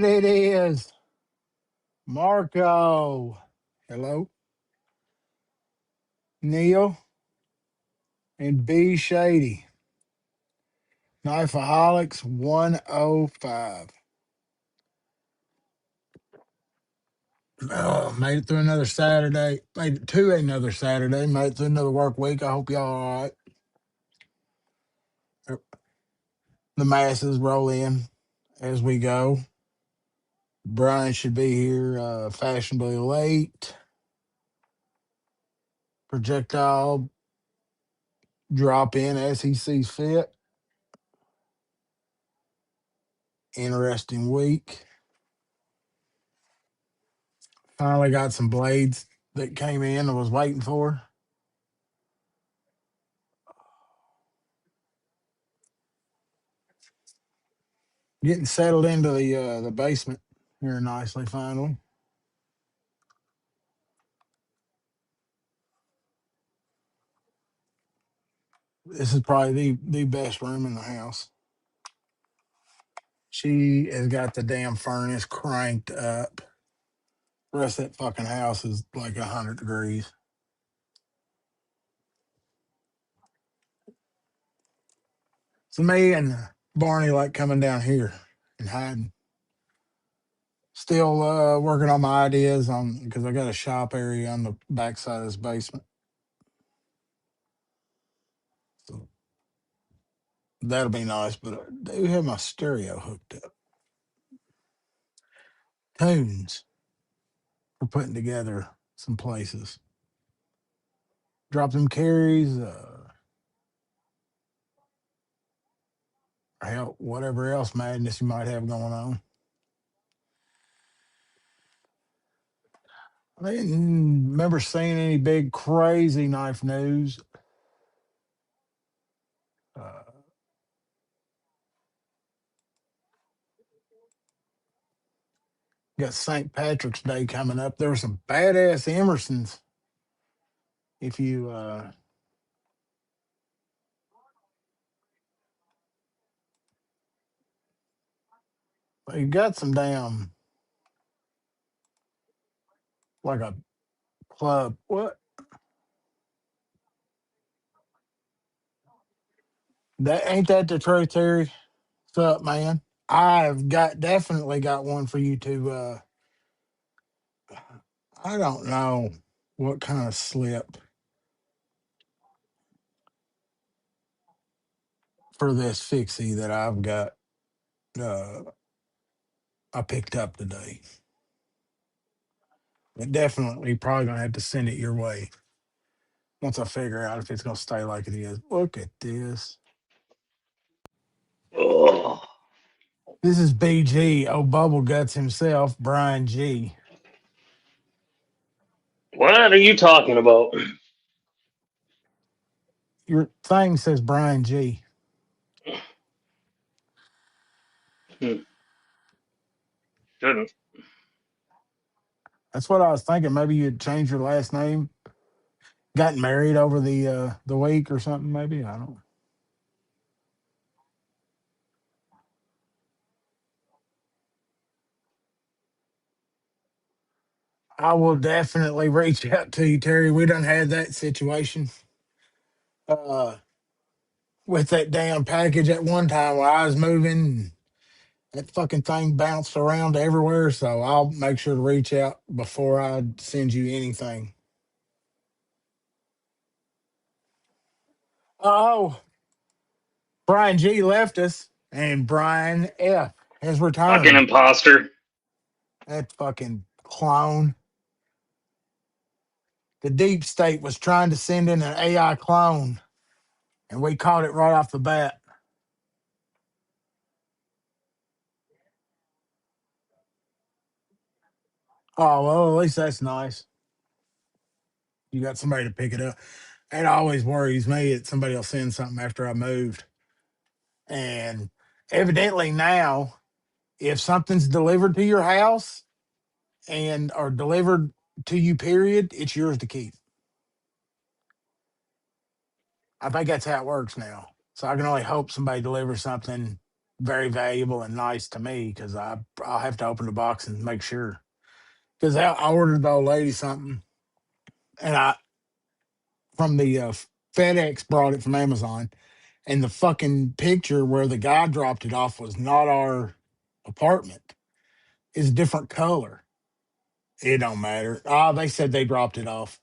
what it is. Marco. Hello. Neil and B Shady. Knifeaholics 105. Oh, made it through another Saturday. Made it to another Saturday. Made it through another work week. I hope y'all all right. The masses roll in as we go. Brian should be here fashionably late. Projectile drop in as he sees fit. Interesting week. Finally got some blades that came in I was waiting for. Getting settled into the basement here nicely finally. This is probably the best room in the house. She has got the damn furnace cranked up. The rest of that fucking house is like 100 degrees. So me and Barney like coming down here and hiding. Still working on my ideas on because I got a shop area on the backside of this basement. So that'll be nice, but I do have my stereo hooked up. Tunes for putting together some places. Drop them carries, hell, whatever else madness you might have going on. I didn't remember seeing any big crazy knife news. Uh, got St. Patrick's Day coming up. There were some badass Emersons. If you got some damn like a club. What that ain't that the truth, Terry? What's up, man? I've got definitely got one for you to. I don't know what kind of slip for this fixie that I've got. Uh, I picked up today. But definitely probably gonna have to send it your way once I figure out if it's gonna stay like it is. Look at this. Oh, This is BG, oh Bubble Guts himself, Brian G. what are you talking about? Your thing says Brian G. Hmm, shouldn't. That's what I was thinking. Maybe you'd change your last name. Got married over the week or something, maybe. I don't. I will definitely reach out to you, Terry. We done had that situation uh with that damn package at one time while I was moving. That fucking thing bounced around everywhere, so I'll make sure to reach out before I send you anything. Oh, Brian G left us, and Brian F has Fucking returned. imposter. That fucking clone. The deep state was trying to send in an AI clone, and we caught it right off the bat. Oh, well, at least that's nice. You got somebody to pick it up. It always worries me that somebody will send something after I moved. And evidently now, if something's delivered to your house and or delivered to you, period, it's yours to keep. I think that's how it works now. So I can only hope somebody delivers something very valuable and nice to me because I'll have to open the box and make sure. Because I ordered the old lady something, and I from the FedEx brought it from Amazon, and the fucking picture where the guy dropped it off was not our apartment. It's a different color. It don't matter. Ah, they said they dropped it off.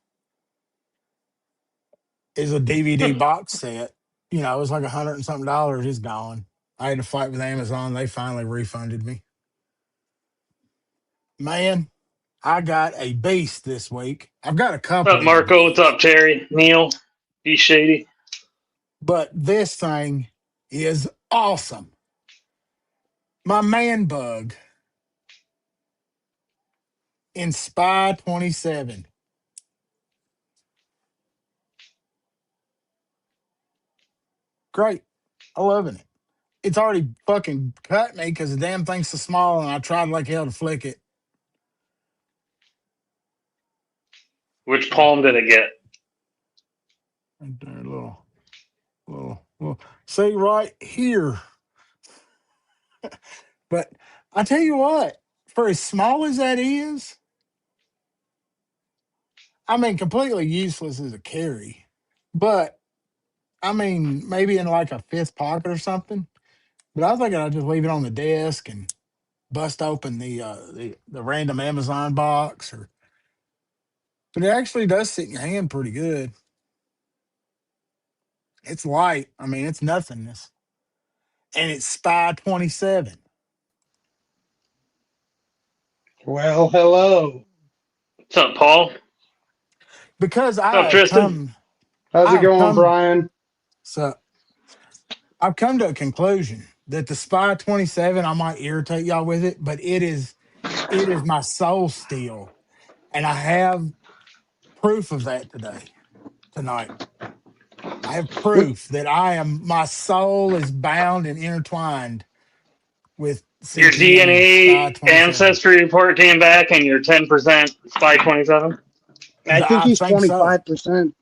It's a DVD box set. You know, it was like $100 and something dollars. It's gone. I had to fight with Amazon. They finally refunded me. Man, I got a beast this week. I've got a What's couple up, of these Marco? What's beasts, up, Terry? Neil? Be shady. but this thing is awesome. My man bug in Spy 27. Great. I loving it. It's already fucking cut me because the damn thing's so small and I tried like hell to flick it. Which palm did it get? Right there, little. See right here. But I tell you what, for as small as that is, I mean, completely useless as a carry. But I mean, maybe in like a fifth pocket or something. But I was thinking I'd just leave it on the desk and bust open the random Amazon box. Or, but it actually does sit in your hand pretty good. It's light. I mean, it's nothingness, and it's Spy 27 Well, hello. What's up, Paul? because What's up, Tristan? How's I it have going, come Brian? so I've come to a conclusion that the Spy 27, I might irritate y'all with it, but it is my soul steel. And I have proof of that tonight. I have We, proof that my soul is bound and intertwined with Your CPM Spy DNA 27. ancestry report came back and you're 10% Spy 27. I think I he's think so 25%.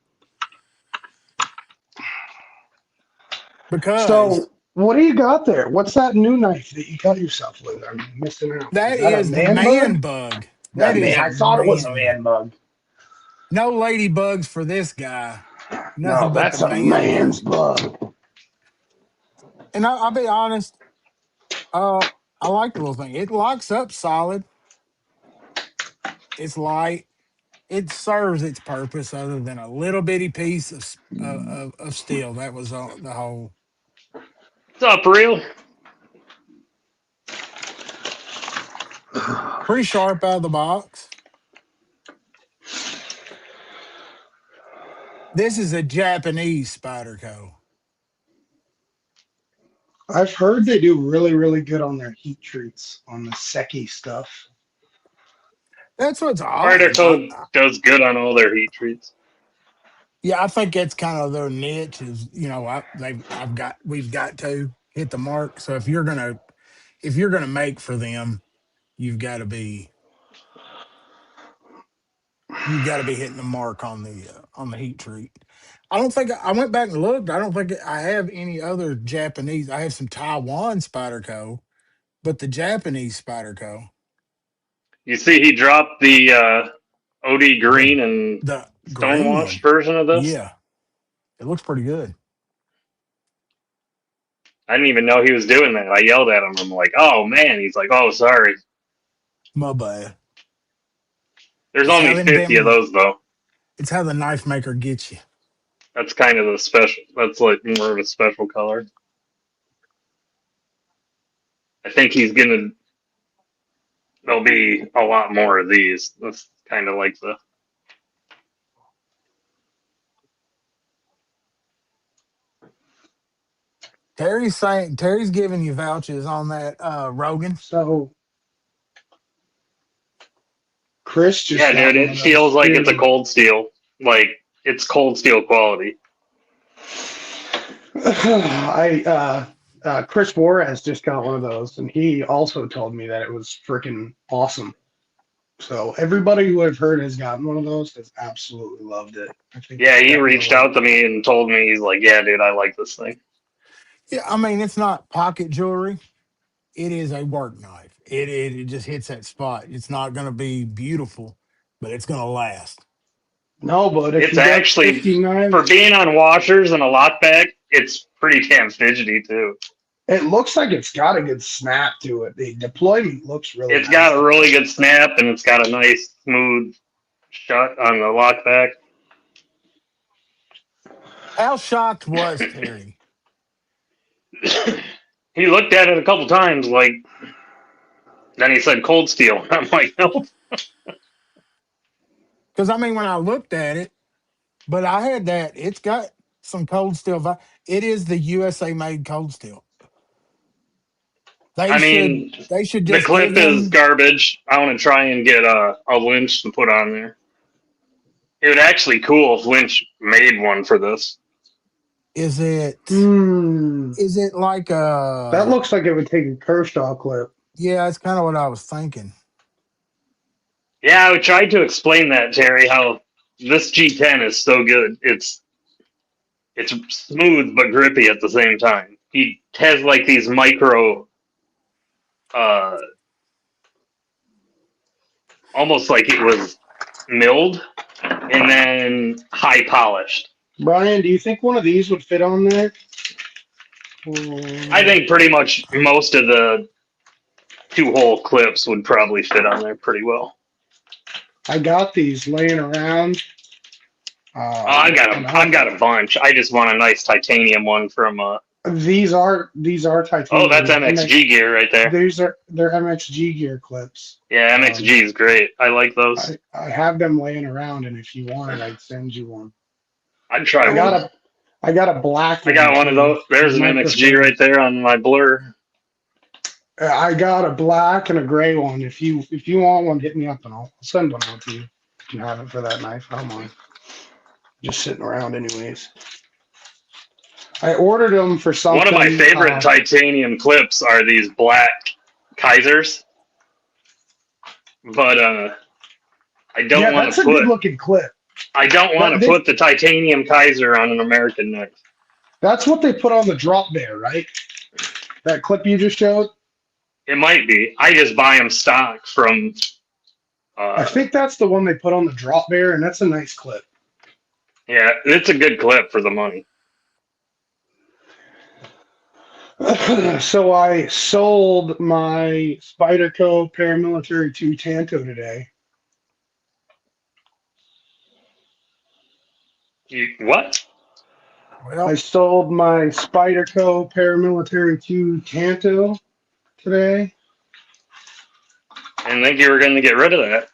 because So, what do you got there? What's that new knife that you cut yourself with? I'm missing out. Is that that a is the man man bug? bug. That That is man, a I thought it was a man. man bug. No ladybugs for this guy. No, Nothing but the that's a man man's bug. bug. And I'll be honest, I like the little thing. It locks up solid. It's light. It serves its purpose other than a little bitty piece of steel. That was the whole. What's up, real? Pretty sharp out of the box. This is a Japanese Spyderco. I've heard they do really, really good on their heat treats on the Seki stuff. That's what's awesome. Spyderco does good on all their heat treats. Yeah, I think that's kind of their niche. Is we've got to hit the mark. So if you're gonna make for them, you've got to be you've got to be hitting the mark on the heat treat. I don't think I went back and looked. I don't think I have any other Japanese. I have some Taiwan Spyderco, but the Japanese Spyderco, You see, he dropped the OD the green and the green stonewashed one, version of this. yeah, it looks pretty good. I didn't even know he was doing that. I yelled at him. I'm like, oh man. He's like, oh, sorry. My bad. There's It's how only them 50 of damn. those, though. It's how the knife maker gets you. That's kind of the special. That's like more of a special color. I think he's gonna. There'll be a lot more of these. That's kind of like the. Terry's giving you vouchers on that Rogan. So, Chris just Yeah, got dude. one It of feels those like it's a too. cold steel. Like it's cold steel quality. Chris Juarez just got one of those, and he also told me that it was freaking awesome. So everybody who I've heard has gotten one of those has absolutely loved it. I think Yeah, it's he reached definitely. out to me and told me he's like, yeah, dude, I like this thing. Yeah, I mean, it's not pocket jewelry. It is a work knife. It just hits that spot. It's not going to be beautiful, but it's going to last. No, but if It's you got actually, 50 for knives, being on washers and a lockback, it's pretty damn fidgety too. it looks like it's got a good snap to it. The deployment looks really It's nice. got a really good snap and it's got a nice smooth shut on the lockback. How shocked was Terry? He looked at it a couple times, like, then he said cold steel. I'm like, nope. Because I mean, when I looked at it, but I had that. It's got some cold steel. It is the USA made cold steel. They I should mean, they should the just give clip is him. garbage. I want to try and get a Lynch to put on there. It would actually cool if Lynch made one for this. Is it Hmm. is it like That looks like it would take a Kershaw clip. yeah, it's kind of what I was thinking. Yeah, I tried to explain that, Terry, how this G10 is so good. It's smooth but grippy at the same time. He has like these micro, uh, almost like it was milled and then high polished. Brian, do you think one of these would fit on there? I think pretty much most of the 2-hole clips would probably fit on there pretty well. I got these laying around. Oh, I got And a, I've got a bunch. I just want a nice titanium one from. these are Oh, titanium. that's MXG gear right there. They're MXG gear clips. Yeah, MXG is great. I like those. I have them laying around, and if you wanted, I'd send you one. I'd try one. I got a black. I got one of those. There's an MXG right there on my blur. I got a black and a gray one. If you want one, hit me up and I'll send one out to you. You can have it for that knife. I don't mind. Just sitting around anyways. I ordered them for something. One of my favorite titanium clips are these black Kaisers. But I don't want that's to a put good looking clip. I don't want to put the titanium Kaiser on an American knife. That's what they put on the drop bear, right? That clip you just showed? It might be. I just buy them stock from. I think that's the one they put on the drop bear, and that's a nice clip. Yeah, it's a good clip for the money. So I sold my Spyderco Paramilitary 2 Tanto today. What? Well, I sold my Spyderco Paramilitary 2 Tanto today. I didn't think you were going to get rid of that.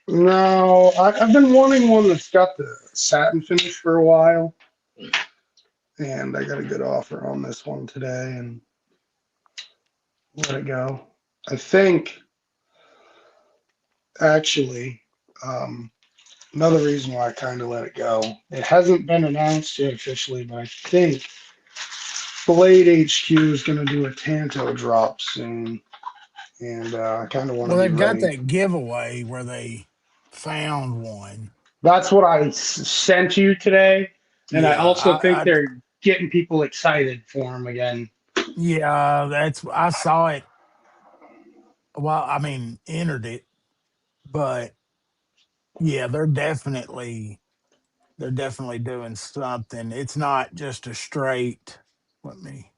No, I've been wanting one that's got the satin finish for a while. And I got a good offer on this one today and let it go. I think, actually, another reason why I kind of let it go, it hasn't been announced yet officially, but I think Blade HQ is going to do a Tanto drop soon. And I kind of want to well, be they've got ready. that giveaway where they found one. That's what I sent you today. And I Yeah, also think they're getting people excited for them again. yeah, that's I saw it. Well, I mean, entered it, but yeah, they're definitely doing something. It's not just a straight. Let me.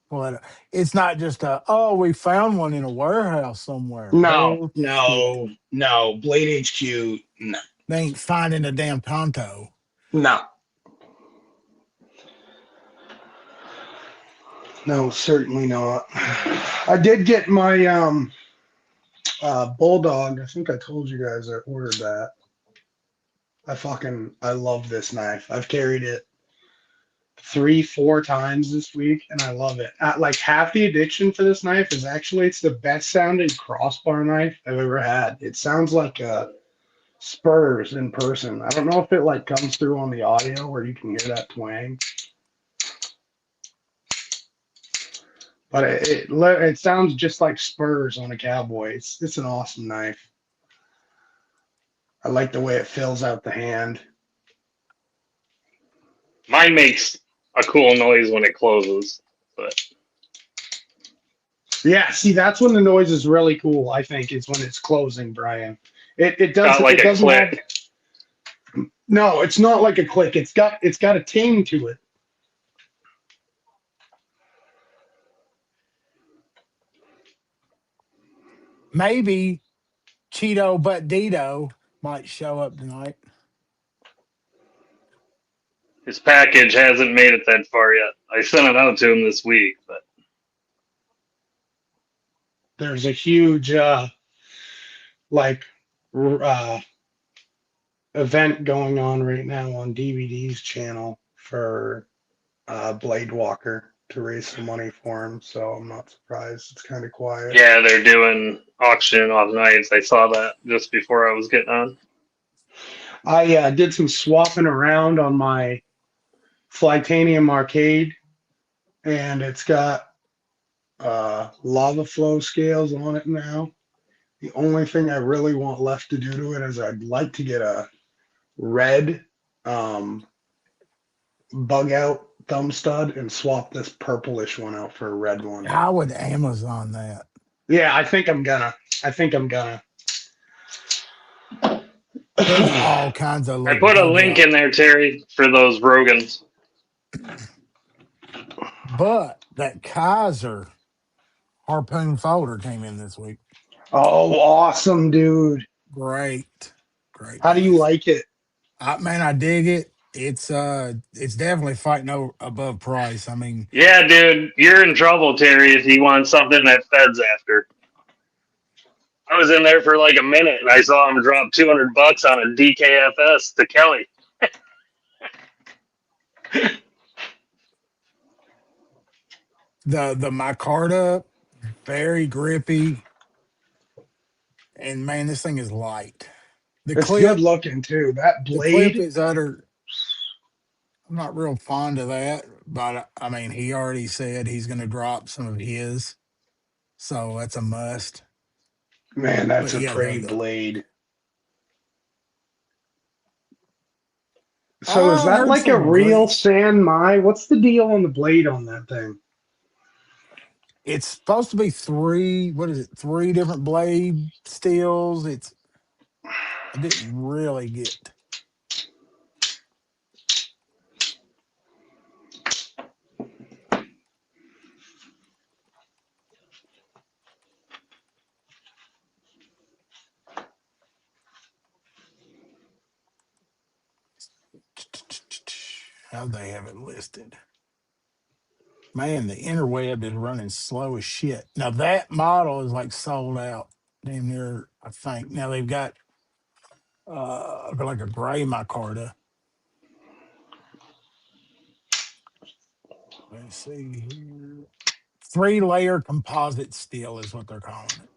What? It's not just a. Oh, we found one in a warehouse somewhere. No, Bullshit. no, no. Blade HQ, no. They ain't finding a damn Tonto. No. No, certainly not. I did get my Bulldog. I think I told you guys I ordered that. I love this knife. I've carried it 3, 4 times this week, and I love it. Like half the addiction for this knife is actually it's the best sounding crossbar knife I've ever had. It sounds like Spurs in person. I don't know if it like comes through on the audio where you can hear that twang, but it sounds just like Spurs on a cowboy. It's an awesome knife. I like the way it fills out the hand. Mine makes a cool noise when it closes. but Yeah, see, that's when the noise is really cool. I think is when it's closing, Brian. not like It a doesn't have. click. No, it's not like a click. It's got a ting to it. Maybe Cheeto but Dito might show up tonight. His package hasn't made it that far yet. I sent it out to him this week, but There's a huge like uh event going on right now on DVD's channel for Blade Walker to raise some money for him. So I'm not surprised. It's kind of quiet. yeah, they're doing auction off knives. I saw that just before I was getting on. I did some swapping around on my Flytanium arcade, and it's got lava flow scales on it now. The only thing I really want left to do to it is I'd like to get a red um, bug out thumb stud and swap this purplish one out for a red one. I would Amazon that. Yeah, I think I'm gonna. I think I'm gonna. There's all kinds of I little put a bug link out. in there, Terry, for those Rogans. But that Kaiser harpoon folder came in this week. Oh, awesome, dude! Great. Great How do you knife. like it? Man, I dig it. It's definitely fighting above price. I mean, Yeah, dude, you're in trouble, Terry, if you want something that feds after. I was in there for like a minute and I saw him drop $200 on a DKFS to Kelly. the micarta, very grippy, and man, this thing is light. The It's good clip, looking too. That the clip blade. is utter. I'm not real fond of that, but I mean, he already said he's going to drop some of his, so that's a must. Man, that's But a yeah, pretty the blade. So is I that heard like a some real great. San Mai? What's the deal on the blade on that thing? It's supposed to be three. What is it? Three different blade steels. I didn't really get. How they have it listed. Man, the interweb is running slow as shit. Now that model is like sold out damn near, I think. Now they've got like a gray micarta. Let's see here. 3-layer composite steel is what they're calling it.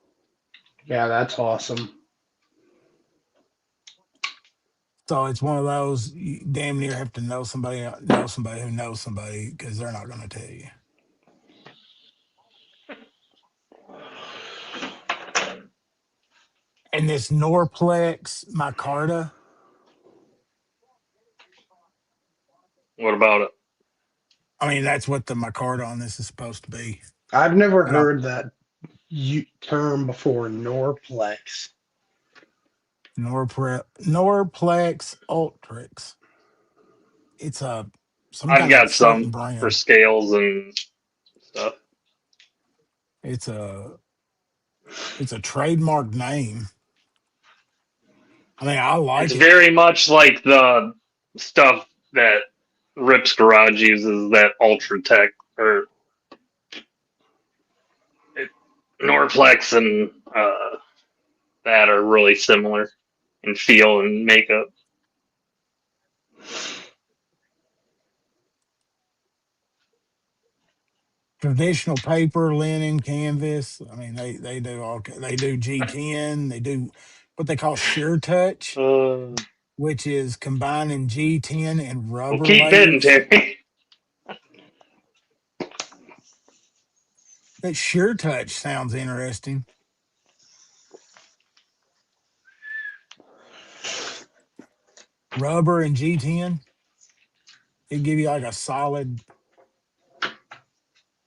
Yeah, that's awesome. So it's one of those you damn near have to know somebody who knows somebody because they're not going to tell you. And this Norplex micarta, What about it? I mean, that's what the micarta on this is supposed to be. I've never I don't heard that term before, Norplex. Norplex Ultrix. It's some I've kind of got certain some for brand. scales and stuff. It's a it's a trademark name. I mean, I It's like it. very much like the stuff that Rip's Garage uses, that Ultra Tech or it, Norplex and that are really similar in feel and makeup. Traditional paper, linen, canvas. I mean, they do G10. They do what they call sheer touch, Uh, which is combining G10 and well, rubber keep bidding, layers. Terry. That sheer touch sounds interesting. Rubber and G10. It give you like a solid.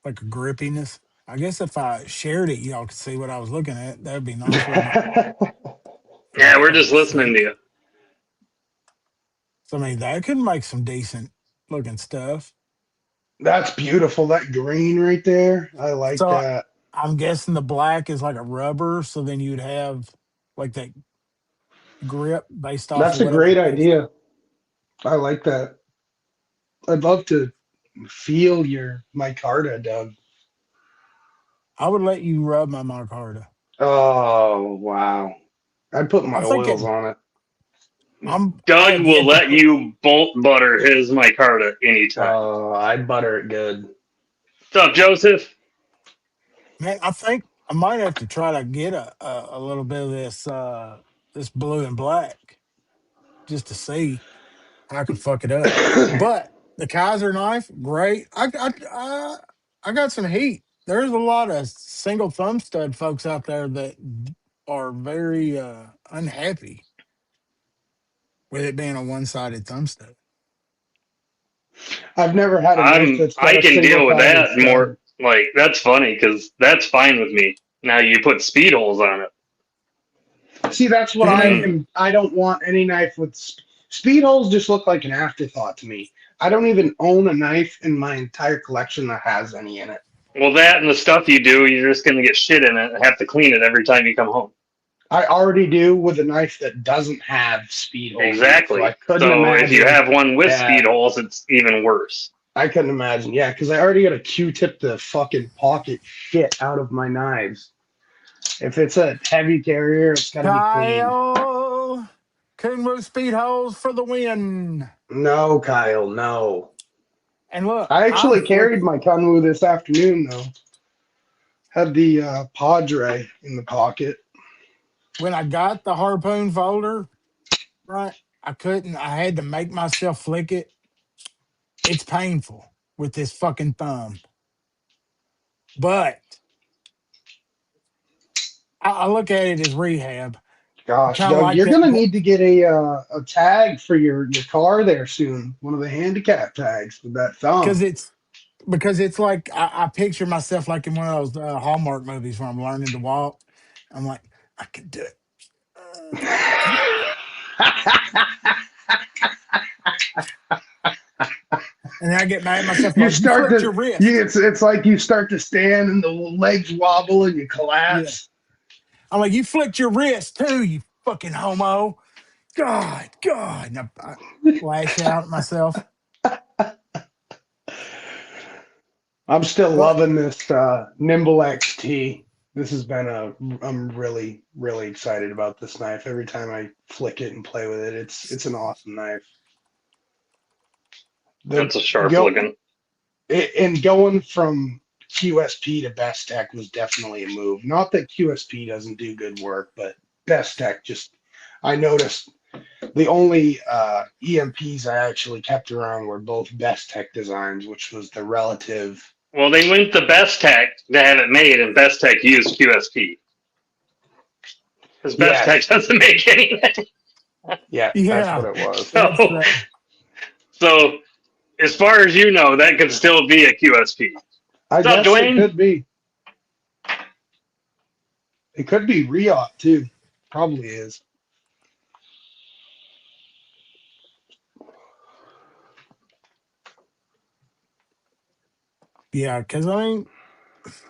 like a grippiness. I guess if I shared it, y'all could see what I was looking at. That'd be nice, wouldn't it? For Yeah, we're just fuck's listening to sake. you. So, I mean, that could make some decent looking stuff. That's beautiful. That green right there. I like So, that. I'm guessing the black is like a rubber. So then you'd have like that grip based off That's of a whatever great pattern. idea. I like that. I'd love to feel your micarta, Doug. I would let you rub my micarta. Oh, wow. I'd put I my think it. oils on it. I Doug have will yet to let put. you bolt butter his micarta anytime. I'd butter it good. What's up, Joseph? Man, I think I might have to try to get a little bit of this blue and black just to see how I can fuck it up. But the Kaiser knife, great. I got some heat. There's a lot of single thumb stud folks out there that are very unhappy with it being a one sided thumb stud. I've never had a knife that's got I a can single deal with sided that stud. more. Like that's funny because that's fine with me. Now you put speed holes on it, See, that's what See, I and now, am. I don't want any knife with speed holes. Just look like an afterthought to me. I don't even own a knife in my entire collection that has any in it. well, that and the stuff you do, you're just gonna get shit in it and have to clean it every time you come home. I already do with a knife that doesn't have speed holes in it, so I Exactly. couldn't So if you imagine. have one with Yeah, speed holes, it's even worse. I couldn't imagine. Yeah, because I already got a Q-tip the fucking pocket shit out of my knives. If it's a heavy carrier, it's got to be cleaned. Kyle Kunru speed holes for the win. No, Kyle, no. And look, I I'm actually carried flicking my Kunwu this afternoon, though. Had the Padre in the pocket. when I got the harpoon folder, right? I couldn't, I had to make myself flick it. It's painful with this fucking thumb. But I look at it as rehab. I Gosh, kind of Doug, like you're that gonna need to get a tag for your car there soon. One of the handicap tags with that because thumb. it's like I picture myself like in one of those Hallmark movies where I'm learning to walk. I'm like, I can do it. Uh, and then I get mad at myself you like, you start flipped to your you, wrist. it's like you start to stand and the legs wobble and you Yeah. collapse. I'm like, you flicked your wrist too, you fucking homo. God. And I lash out at myself. I'm still But loving this Nimble XT. This has been a. I'm really really excited about this knife. Every time I flick it and play with it, it's an awesome knife. The That's a sharp go looking. and going from QSP to Best Tech was definitely a move. Not that QSP doesn't do good work, but Best Tech just. I noticed the only EMPs I actually kept around were both Best Tech designs, which was the relative. Well, they went to Best Tech to have it made, and Best Tech used QSP because Best Tech Yes, doesn't make anything. yeah, that's what yeah, it was. that's So, so as far as you know, that could still be a QSP. I What's up, guess it Dwayne? could be. It could be Riot too. Probably is. yeah. Because I mean,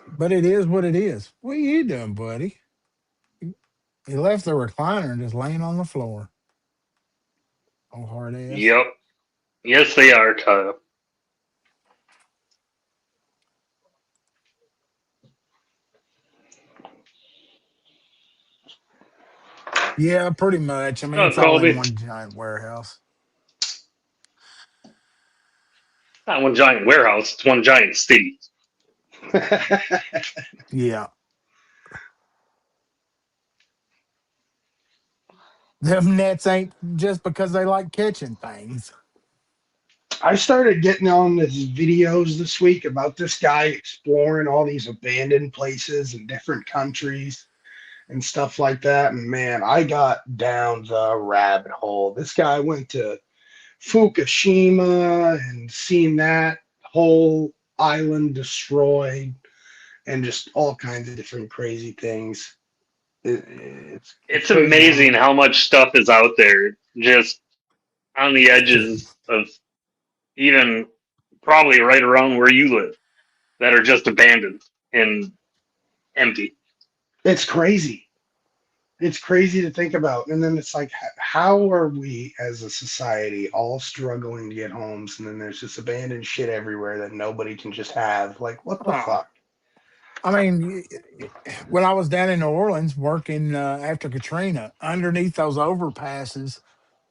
but it is what it is. What are you doing, buddy? He left the recliner and just laying on the floor. Oh, hard ass. Yep. Yes, they are, Kyle. Yeah, pretty much. I mean, What's it's up, all in Colby? one giant warehouse. Not one giant warehouse. It's one giant city. Yeah. Them nets ain't just because they like catching things. I started getting on these videos this week about this guy exploring all these abandoned places in different countries and stuff like that. And man, I got down the rabbit hole. This guy went to Fukushima and seen that whole island destroyed, and just all kinds of different crazy things. It's It's crazy how amazing much. how much stuff is out there just on the Shit. edges of even probably right around where you live that are just abandoned and empty. It's crazy. It's crazy to think about. And then it's like, how are we as a society all struggling to get homes? And then there's just abandoned shit everywhere that nobody can just have. Like, what the Oh, fuck? I mean, when I was down in New Orleans working after Katrina, underneath those overpasses,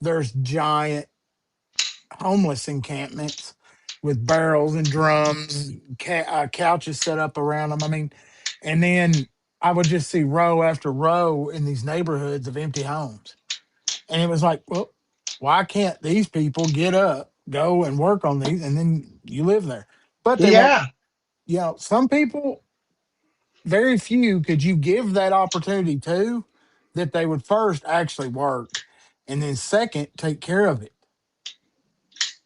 there's giant homeless encampments with barrels and drums, couches set up around them. I mean, and then I would just see row after row in these neighborhoods of empty homes. And it was like, well, why can't these people get up, go and work on these, and then you live there? But they won't, Yeah. some people, very few could you give that opportunity to, that they would first actually work and then second take care of it.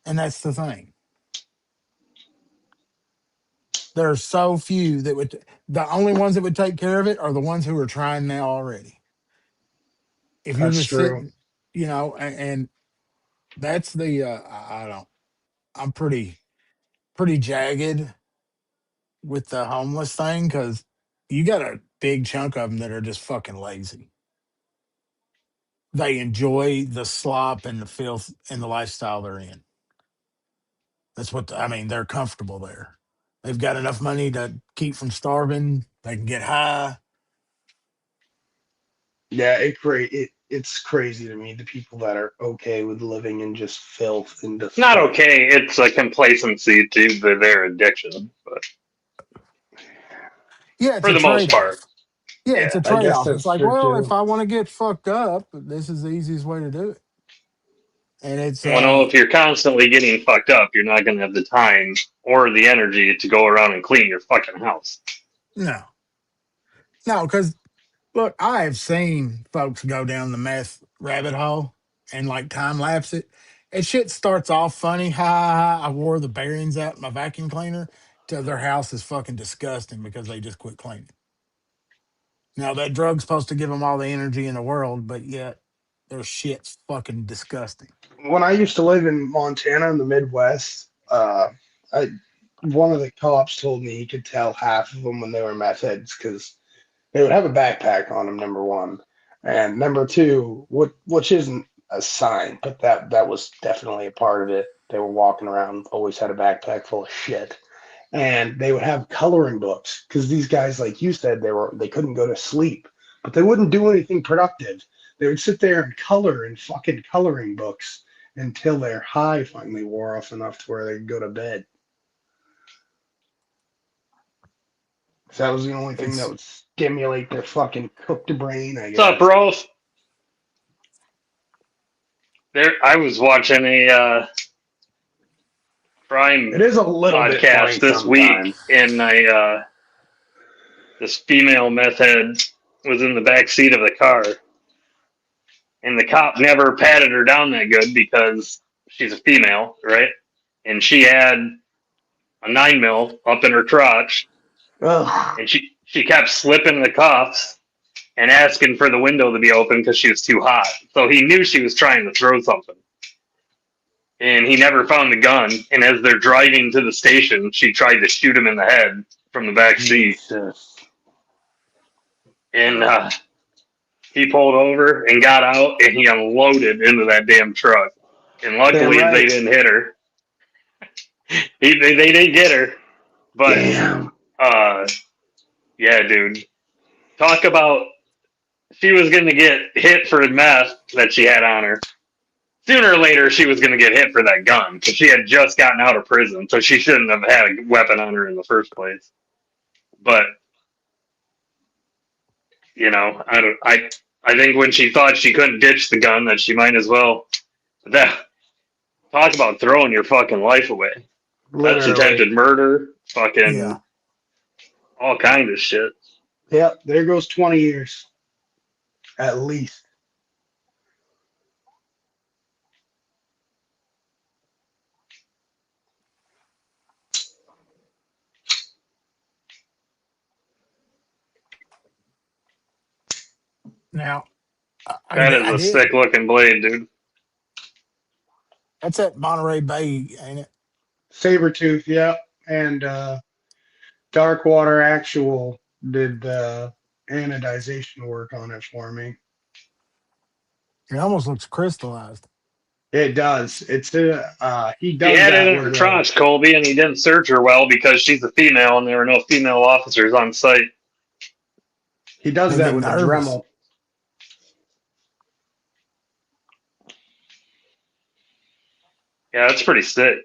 And that's the thing. There are so few that would, the only ones that would take care of it are the ones who are trying now already. If you're That's just true. sitting, and that's the, I don't, I'm pretty jagged with the homeless thing because you got a big chunk of them that are just fucking lazy. They enjoy the slop and the filth and the lifestyle they're in. That's what I mean. They're comfortable there. They've got enough money to keep from starving. They can get high. Yeah, it's crazy to me the people that are okay with living in just filth and It's not disgust. okay. It's a complacency to their addiction, but Yeah, it's for a the most trade part, off. Yeah, it's yeah. a I trade guess off. It's that's like, true well, if too. I want to get fucked up, this is the easiest way to do it. And it's Well, if you're constantly getting fucked up, you're not going to have the time or the energy to go around and clean your fucking house. no, no, because look, I have seen folks go down the meth rabbit hole and like time lapse it. And shit starts off funny. Ha, ha, ha, I wore the bearings out in my vacuum cleaner till their house is fucking disgusting because they just quit cleaning. Now that drug's supposed to give them all the energy in the world, but yet their shit's fucking disgusting. When I used to live in Montana in the Midwest, I one of the cops told me he could tell half of them when they were meth heads because they would have a backpack on them. Number one, and number two, which isn't a sign, but that was definitely a part of it. They were walking around, always had a backpack full of shit, and they would have coloring books because these guys, like you said, they couldn't go to sleep, but they wouldn't do anything productive. They would sit there and color in fucking coloring books until their high finally wore off enough to where they could go to bed. So that was the only thing that It's would stimulate their fucking cooked brain, I What's up, guess. bro? There, I was watching a It crime is a little bit podcast funny this week, sometimes. and this female meth head was in the back seat of the car, and the cop never patted her down that good because she's a female, right? And she had a 9 mil up in her crotch, Ugh. and she kept slipping the cuffs and asking for the window to be open because she was too hot. So he knew she was trying to throw something, and he never found the gun. And as they're driving to the station, she tried to shoot him in the head from the back seat, Jesus. and he pulled over and got out, and he unloaded into that damn truck. And Damn luckily, they right. didn't hit her. They didn't get her, but Damn. uh, yeah, dude. Talk about she was going to get hit for the meth that she had on her. Sooner or later, she was going to get hit for that gun because she had just gotten out of prison, so she shouldn't have had a weapon on her in the first place. But I think when she thought she couldn't ditch the gun, that she might as well. That talk about throwing your fucking life away. That's Literally. attempted murder, yeah. fucking all kind of shit. Yep, there goes 20 years at least. Now, That is I a sick did. looking blade, dude. That's at Monterey Bay, ain't it? Sabertooth, yeah. And Darkwater Actual did the anodization work on it for me. It almost looks crystallized. It does. It's he He does had it that in with her a tranche, Colby, and he didn't search her well because she's a female and there were no female officers on site. he does They that get with a nervous. Dremel. Yeah, that's pretty sick.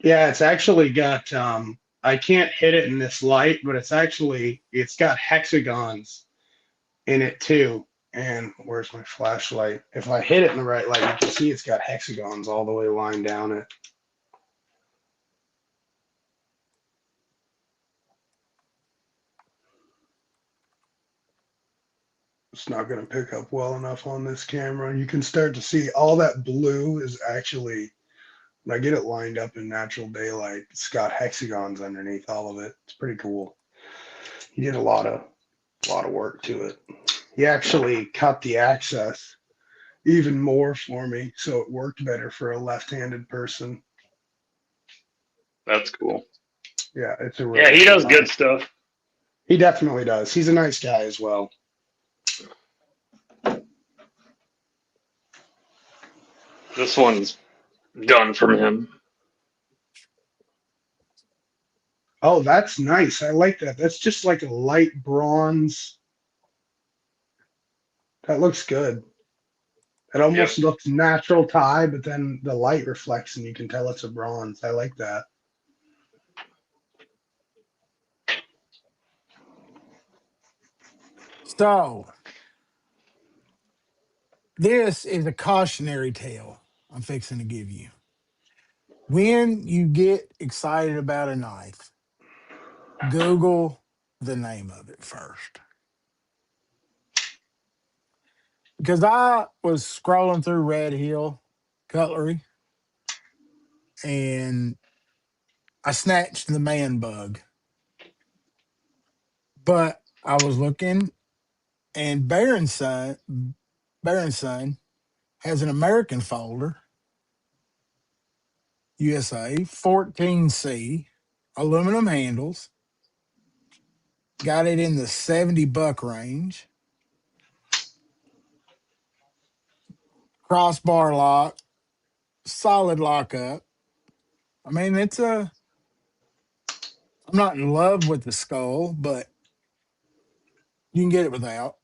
Yeah, it's actually got I can't hit it in this light, but it's got hexagons in it too. And where's my flashlight? If I hit it in the right light, you can see it's got hexagons all the way lined down it. It's not going to pick up well enough on this camera. You can start to see all that blue is actually, when I get it lined up in natural daylight, it's got hexagons underneath all of it. It's pretty cool. He did a lot of work to it. He actually cut the access even more for me, so it worked better for a left-handed person. That's cool. Yeah, it's a Yeah, really he cool does good knife. stuff. He definitely does. He's a nice guy as well. This one's done from him. Oh, that's nice. I like that. That's just like a light bronze. That looks good. It Yep, almost looks natural tie, but then the light reflects and you can tell it's a bronze. I like that. So, this is a cautionary tale I'm fixing to give you. When you get excited about a knife, Google the name of it first. Because I was scrolling through Red Hill Cutlery and I snatched the man bug, but I was looking and Baron Son has an American folder, USA 14C, aluminum handles, got it in the 70 buck range, crossbar lock, solid lockup. I mean, I'm not in love with the skull, but you can get it without.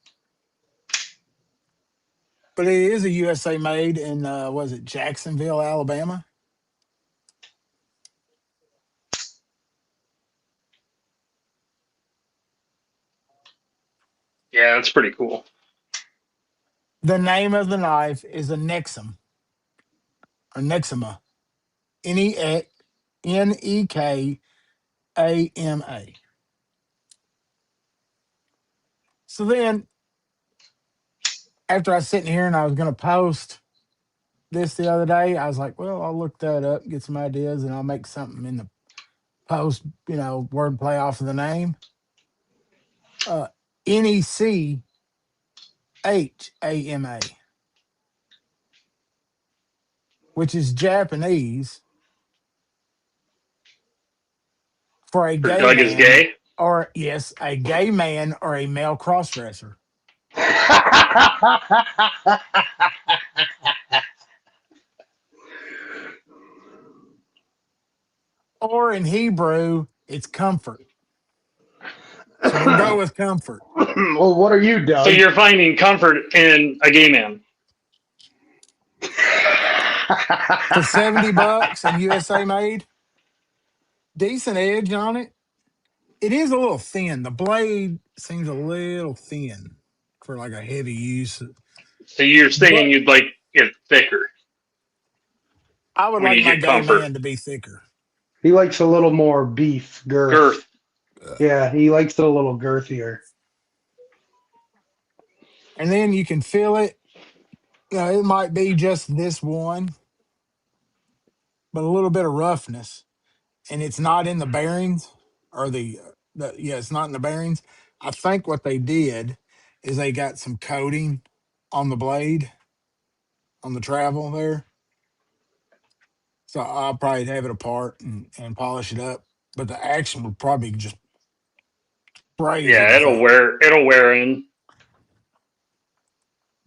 But it is a USA made in, was it Jacksonville, Alabama? yeah, that's pretty cool. The name of the knife is a Nexum or Nexima, Nekama. So then, after I was sitting here and I was going to post this the other day, I was like, well, I'll look that up, get some ideas, and I'll make something in the post, wordplay off of the name. Uh, Nechama, which is Japanese for a For gay Doug is man, gay. or yes, a gay man or a male crossdresser. Or in Hebrew, it's comfort. So we'll go with comfort. Well, what are you, So Doug? you're finding comfort in a gay man. For 70 bucks and USA made, decent edge on it. It is a little thin. The blade seems a little thin for like a heavy use. So you're saying But you'd like it thicker I would when like you my get gay comfort. man to be thicker. He likes a little more beef girth. Girth. Yeah, he likes it a little girthier. And then you can feel it. It might be just this one, but a little bit of roughness. And it's not in the bearings or it's not in the bearings, I think what they did is they got some coating on the blade on the travel there. So I'll probably have it apart and polish it up. But the action would probably just crazy Yeah, with that. it'll wear in.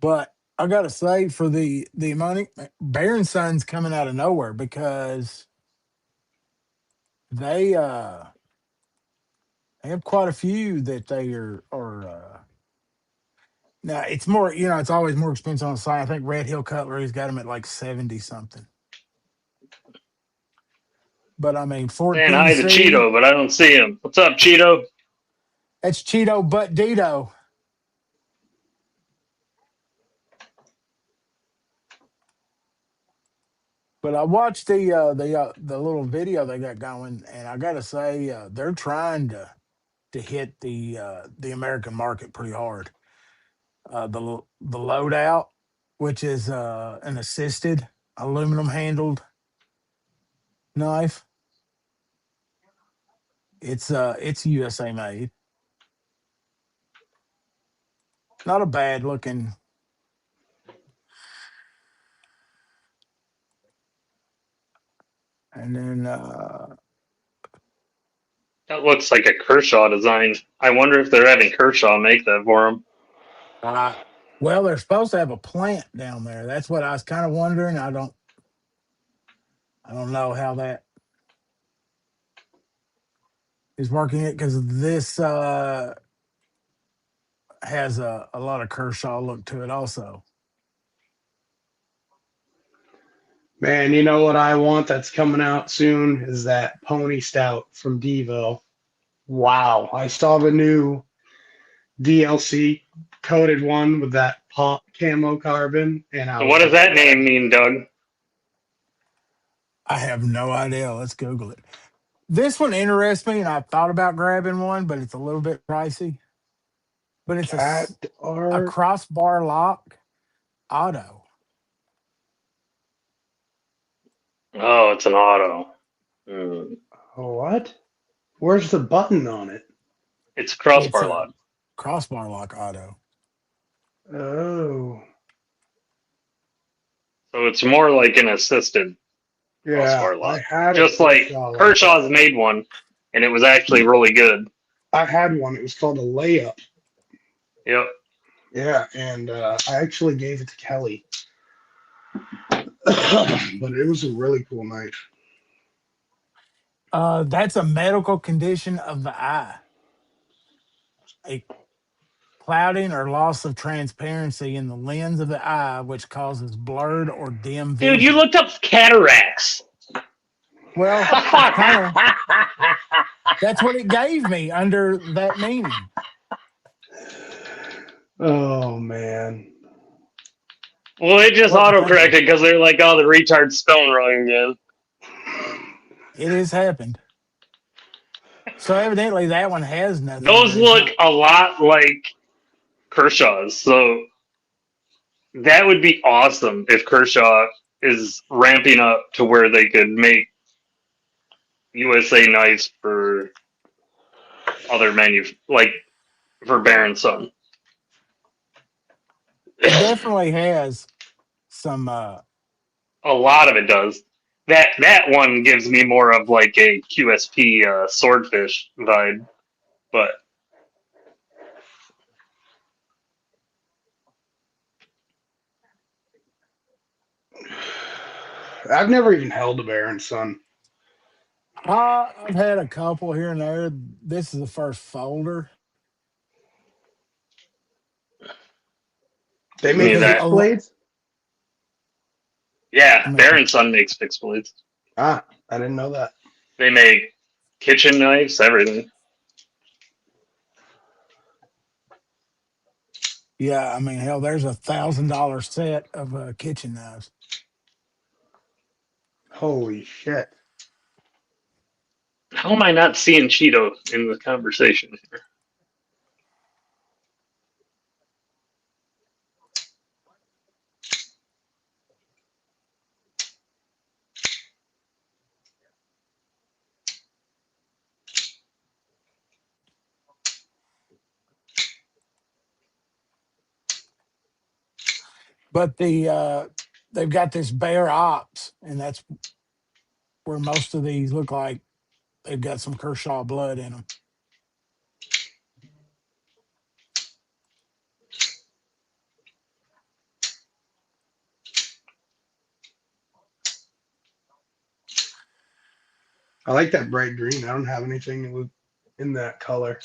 But I gotta say, for the money, Baron Son's coming out of nowhere because they they have quite a few that they are now it's more, it's always more expensive on the site. I think Red Hill Cutlery's got them at like 70 something. But I mean Saying hi to 14C, Cheeto, but I don't see him. What's up, Cheeto? that's Cheeto but Dito. But I watched the little video they got going, and I gotta say, they're trying to hit the American market pretty hard. The loadout, which is an assisted aluminum handled knife, it's USA made. Not a bad looking. And then That looks like a Kershaw design. I wonder if they're having Kershaw make that for him. uh, well, they're supposed to have a plant down there. That's what I was kind of wondering. I don't know how that is working it because this has a lot of Kershaw look to it also. Man, you know what I want that's coming out soon is that Pony Stout from Devo. Wow, I saw the new DLC coated one with that pop camo carbon, and I So was what does like, that yeah, name mean, Doug? I have no idea. Let's Google it. This one interests me, and I thought about grabbing one, but it's a little bit pricey. But it's cat a art. crossbar lock auto. Oh, it's an auto. Hmm. What? Where's the button on it? It's a It's crossbar a lock. crossbar lock auto. Oh, So it's more like an assisted yeah, crossbar I lock. had a Just like Kershaw like that. Kershaw's made one, and it was actually really good. I had one. It was called a layup. Yep. Yeah, and I actually gave it to Kelly, but it was a really cool knife. That's a medical condition of the eye, a clouding or loss of transparency in the lens of the eye, which causes blurred or dim Dude, you vision. looked up cataracts. Well, it's kind of that's what it gave me under that meaning. Oh man. Well, it just What to think of? auto-corrected because they're like, oh, the retard's spelling wrong again. It has happened. So evidently that one has nothing Those there. It's look not. a lot like Kershaw's, so that would be awesome if Kershaw is ramping up to where they could make USA knives for other like for Baron Son. It definitely has some. A lot of it does. That one gives me more of like a QSP swordfish vibe, but I've never even held a Baron Son. I've had a couple here and there. This is the first folder They give me make because that. fixed blades? Yeah, I mean, Baron Son makes fixed blades. Ah, I didn't know that. They make kitchen knives, everything. yeah, I mean, hell, there's $1,000 set of kitchen knives. Holy shit. How am I not seeing Cheeto in the conversation here? But they've got this bare ops, and that's where most of these look like they've got some Kershaw blood in them. I like that bright green. I don't have anything in that color.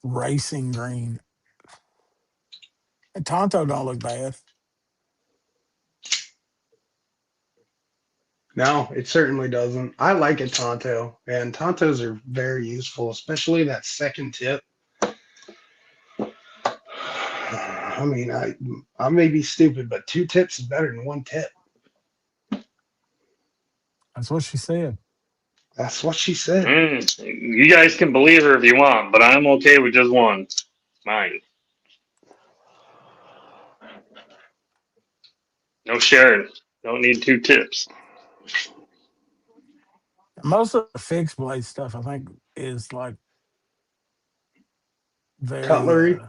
Racing green. And Tonto don't look bad. No, it certainly doesn't. I like a Tonto, and Tontos are very useful, especially that second tip. I mean, I may be stupid, but two tips is better than one tip. That's what she said. That's what she said. You guys can believe her if you want, but I'm okay with just one. Mine. No sharing. Don't need two tips. Most of the fixed blade stuff, I think, is like very, Cutlery.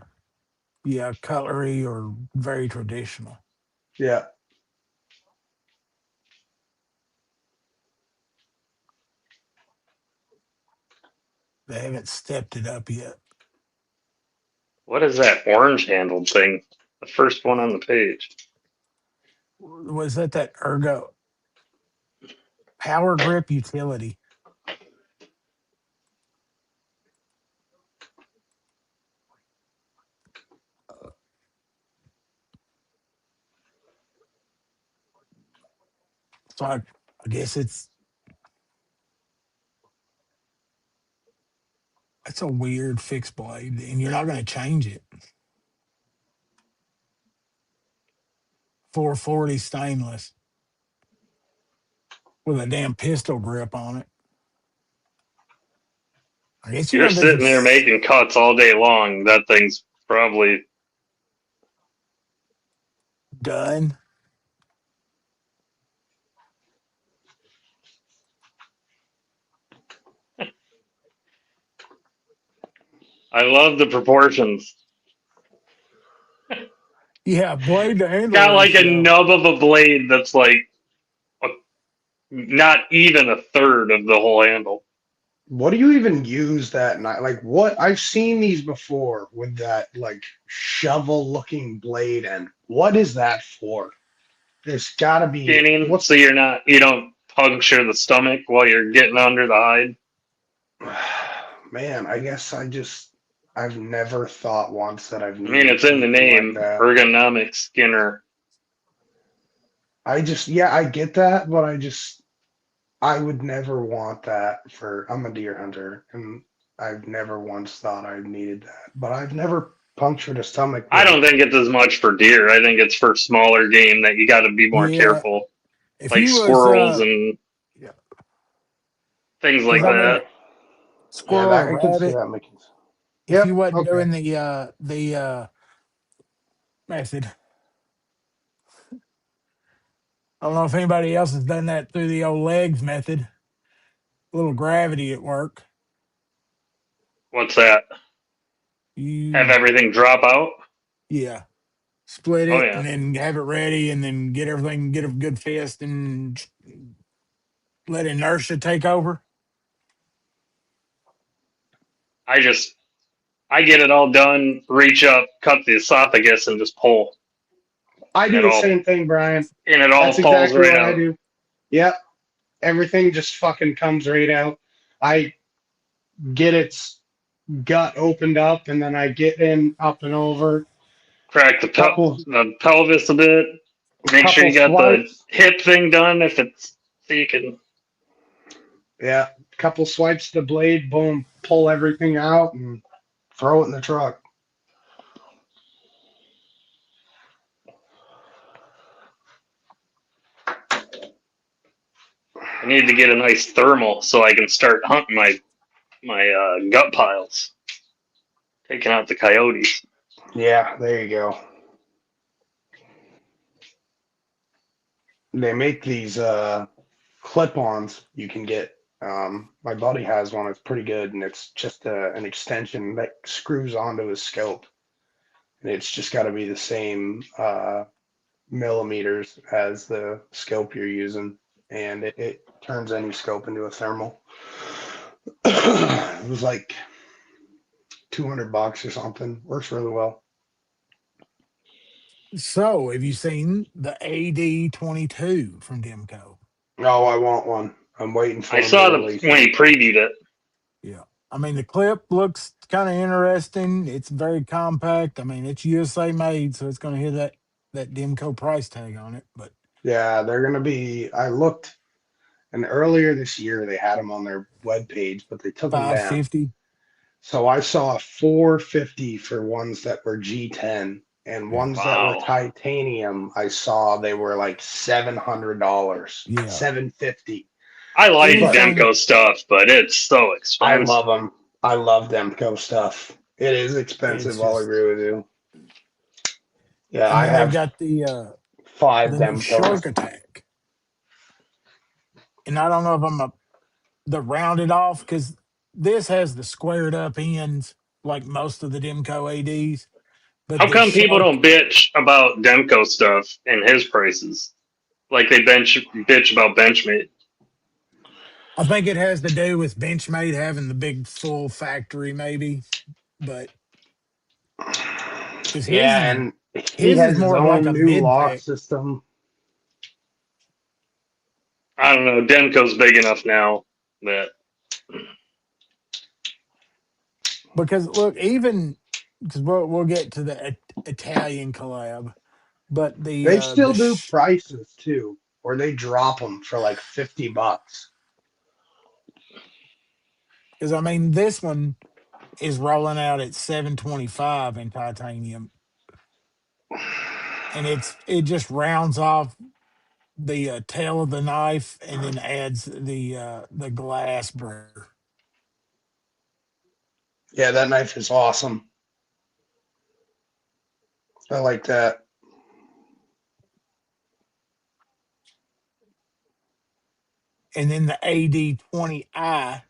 yeah, cutlery or very traditional. Yeah. They haven't stepped it up yet. What is that orange handled thing? The first one on the page. Was that ergo power grip utility? So I guess it's a weird fixed blade, and you're not going to change it. 440 stainless with a damn pistol grip on it. I guess you're You're going to do sitting there some making cuts all day long. That thing's probably. done. I love the proportions. Yeah, blade to It's handle got like a ratio. nub of a blade that's like a, not even a third of the whole handle. What do you even use that knife? Like what? I've seen these before with that like shovel looking blade, and what is that for? There's got to be Skinning, so you don't puncture the stomach while you're getting under the hide. Man, I've never thought once that I've I mean, needed it's in the something like name, that. ergonomic Skinner. Yeah, I get that, but I would never want that I'm a deer hunter, and I've never once thought I needed that. But I've never punctured a stomach I with don't it. think it's as much for deer. I think it's for smaller game that you got to be more Yeah, careful, if like you was squirrels and yeah, things like because I Right. mean that. Yeah, squirrel that or I can see rabbit. that making sense. If Yep. you wasn't Okay. doing the method, I don't know if anybody else has done that through the old legs method. A little gravity at work. What's that? Have You everything drop out? yeah, split Oh it and yeah. then have it ready, and then get everything, get a good fist, and let inertia take over. I just I get it all done, reach up, cut the esophagus, and just pull, I and do it the all same thing, Brian. That's falls exactly right what I out. do. Yep. Everything just fucking comes right out. I get its gut opened up, and then I get in up and over. Crack Couple the pelvis a bit. Make sure couple you got the swipes. hip thing done if it's so you can. Yeah. Couple swipes to the blade, boom, pull everything out and throw it in the truck. I need to get a nice thermal so I can start hunting my gut piles, taking out the coyotes. Yeah, there you go. They make these clip-ons you can get My buddy has one. It's pretty good, and it's just an extension that screws onto his scope, and it's just got to be the same millimeters as the scope you're using, and it turns any scope into a thermal. It was like $200 or something. Works really well. So, have you seen the AD-22 from Demco? Oh, I want one. I'm waiting I for him to saw the release when it. he previewed it. Yeah. I mean, the clip looks kind of interesting. It's very compact. I mean, it's USA made, so it's going to hit that Demco price tag on it. But Yeah, they're gonna be. I looked, and earlier this year they had them on their web page, but they took them down. 550. So I saw 450 for ones that were G10, and Yeah. ones that were Wow. titanium. I saw they were like $700, Yeah. 750. I like But Anything, Demco stuff, but it's so I expensive. love them. I love Demco stuff. It is it's expensive. I'll just, agree with you. Yeah, and I then they've have got five the new Demcos. Shark Attack. And I don't know if I'm the rounded off because this has the squared up ends like most of the Demco ADs, but How this come people Shark, don't bitch about Demco stuff and his prices? Like they bitch about Benchmade. I think it has to do with Benchmade having the big full factory, maybe, but because Yeah, and he his is has his more of like own a new mid lock tech. system. I don't know. Demco's big enough now that Because look, even because we'll get to the Italian collab, but They still do prices too, or they drop them for like $50. because I mean this one is rolling out at 725 in titanium, and it just rounds off the tail of the knife and then adds the glass burr. Yeah, that knife is awesome. I like that. And then the AD-20i,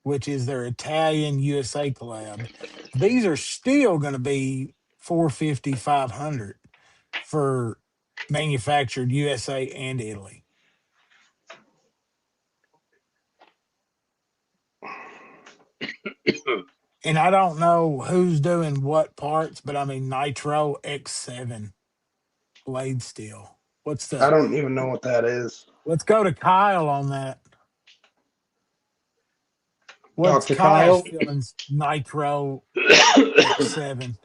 which is their Italian USA collab. These are still going to be 450, 500 for manufactured USA and Italy. And I don't know who's doing what parts, but I mean Nitro X7 blade steel. What's I the don't even know what that is. Let's go to Kyle on that. What's Dr. Kyle's Kyle? feelings? Nitro X7.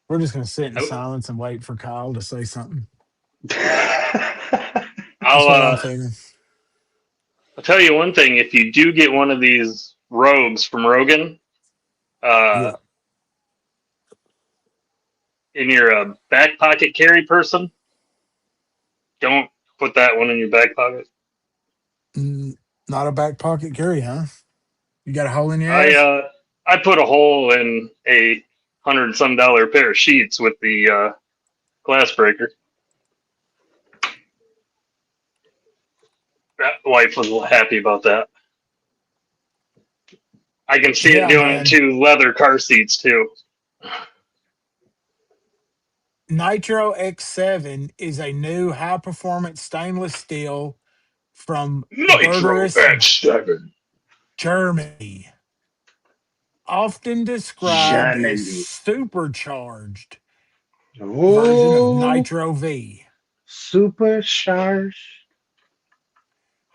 We're just gonna sit in silence and wait for Kyle to say something. That's I'll what I'm figuring. I'll tell you one thing. If you do get one of these rogues from Rogan, uh, Yeah. and you're a back pocket carry person, don't put that one in your back pocket. Mm, not a back pocket carry, huh? You got a hole in your I ass? uh, I put a hole in a $100 pair of sheets with the glass breaker. That wife was happy about that. I can see it Yeah, doing it man. to leather car seats too. Nitro X7 is a new high performance stainless steel from Nitro Bergerus, X7. Germany, often described as Shenanigans. supercharged version of Oh, Nitro V. supercharged.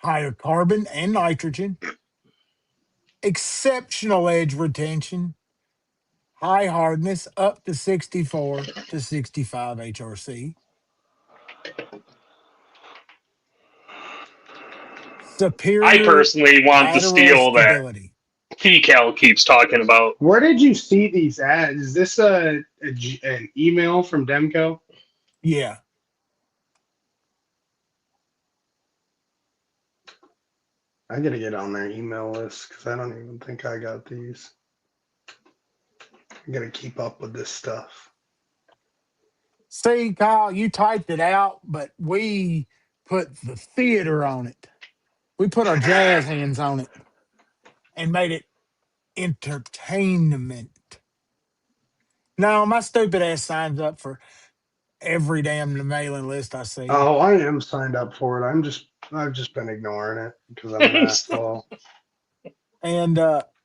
Higher carbon and nitrogen, exceptional edge retention, high hardness up to 64 to 65 HRC, I superior personally want the lateral steel that stability. Decal keeps talking about. Where did you see these ads? Is this an email from Demco? Yeah. I gotta get on their email list because I don't even think I got these. I gotta keep up with this stuff. See, Kyle, you typed it out, but we put the theater on it. We put our jazz hands on it and made it entertainment. No, my stupid ass signs up for every damn mailing list I see. Oh, I am signed up for it. I've just been ignoring it because I'm an asshole. And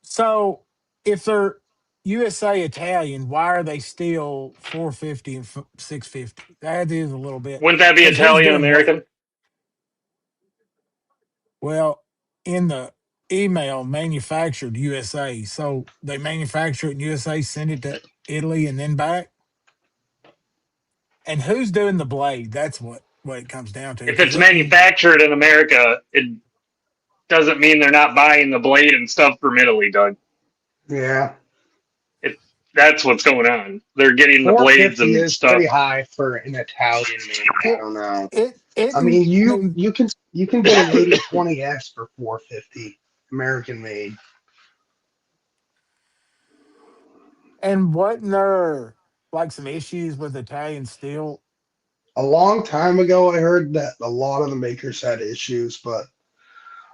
so if they're USA Italian, why are they still 450 and 650? That is a little bit. Wouldn't that be Because who's Italian doing what? American? Well, in the email, manufactured USA. So they manufacture it in USA, send it to Italy, and then back. And who's doing the blade? That's what it comes down to. If Because it's it can. manufactured in America, it doesn't mean they're not buying the blade and stuff from Italy, Doug. Yeah, It, that's what's going on. They're getting the blades 450 and is pretty stuff. high for an Italian made. I It don't know. it. I mean, I mean, you can get an 8020S for 450 American made. and wasn't there like some issues with Italian steel? A long time ago, I heard that a lot of the makers had issues, but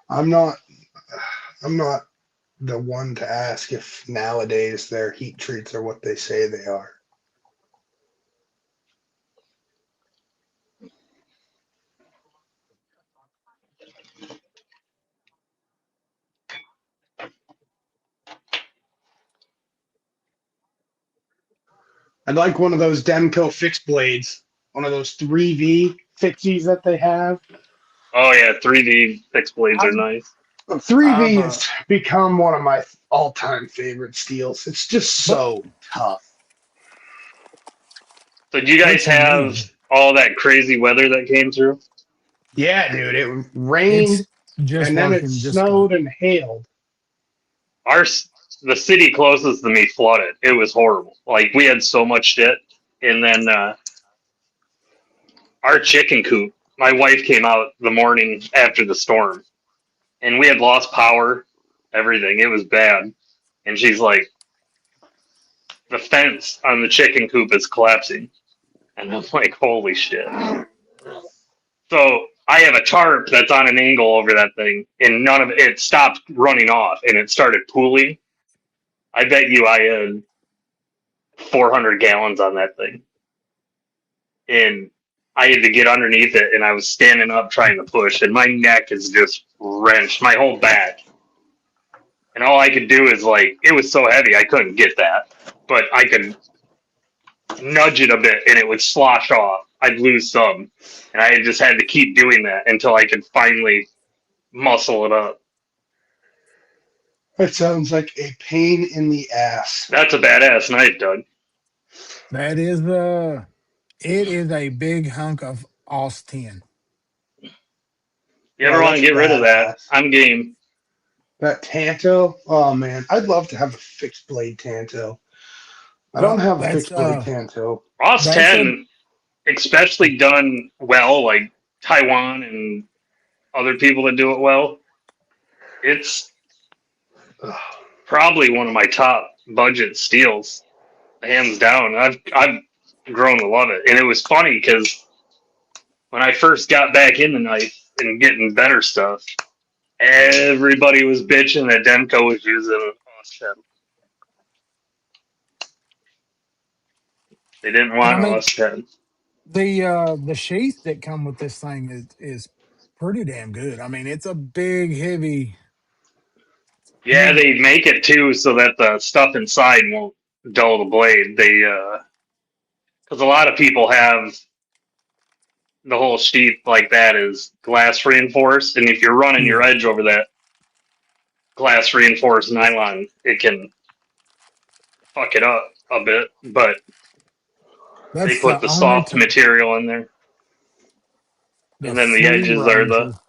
I'm not I'm not the one to ask if nowadays their heat treats are what they say they are. I'd like one of those Demco fixed blades, one of those 3V fixies that they have. Oh yeah, 3D fixed blades are I've nice. Three I've V has become one of my all-time favorite steels. It's just but so tough. So do you guys it's have neat. all that crazy weather that came through? Yeah, dude, it rained It's just and then it working just fine. snowed and hailed. Our the city closest to me flooded. It was horrible. Like we had so much shit, and then our chicken coop. My wife came out the morning after the storm, and we had lost power, everything. It was bad, and she's like, "The fence on the chicken coop is collapsing," and I'm like, "Holy shit!" So I have a tarp that's on an angle over that thing, and none of it stopped running off, and it started pooling. I bet you I had 400 gallons on that thing, and I had to get underneath it, and I was standing up trying to push, and my neck is just wrenched, my whole back, and all I could do is like it was so heavy I couldn't get that, but I could nudge it a bit, and it would slosh off. I'd lose some, and I just had to keep doing that until I could finally muscle it up. That sounds like a pain in the ass. That's a badass knife, Doug. That is it is a big hunk of Austin. You Yeah, ever want to that's get rid of that? badass. I'm game. That Tanto, oh man, I'd love to have a fixed blade Tanto. I don't Well, have a fixed blade Tanto. Ross that's a 10, especially done well, like Taiwan and other people that do it well, it's Ugh. probably one of my top budget steals, hands down. I've grown to love it, and it was funny because when I first got back in the knife and getting better stuff, everybody was bitching that Demko was using Austin. They didn't and I want mean Austin. the sheath that come with this thing is pretty damn good. I mean, it's a big, Yeah, heavy. they make it too so that the stuff inside won't dull the blade. They because a lot of people have the whole sheath like that is glass reinforced, and if you're running your Yeah, edge over that glass reinforced nylon, it can fuck it up a bit. But they that's put the the only soft material in there, the and then the Flea edges are the. Razor.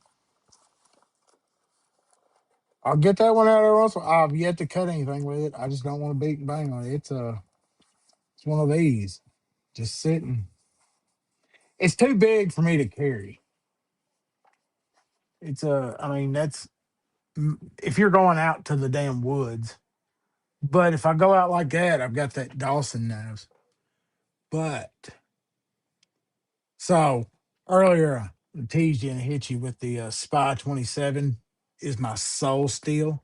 I'll get that one out there also. I've yet to cut anything with it. I just don't want to beat and bang on it. It's one of these, just sitting. It's too big for me to carry. I mean, that's. if you're going out to the damn woods. But if I go out like that, I've got that Dawson knives. But so earlier, I teased you and hit you with the Spy 27 is my soul steel.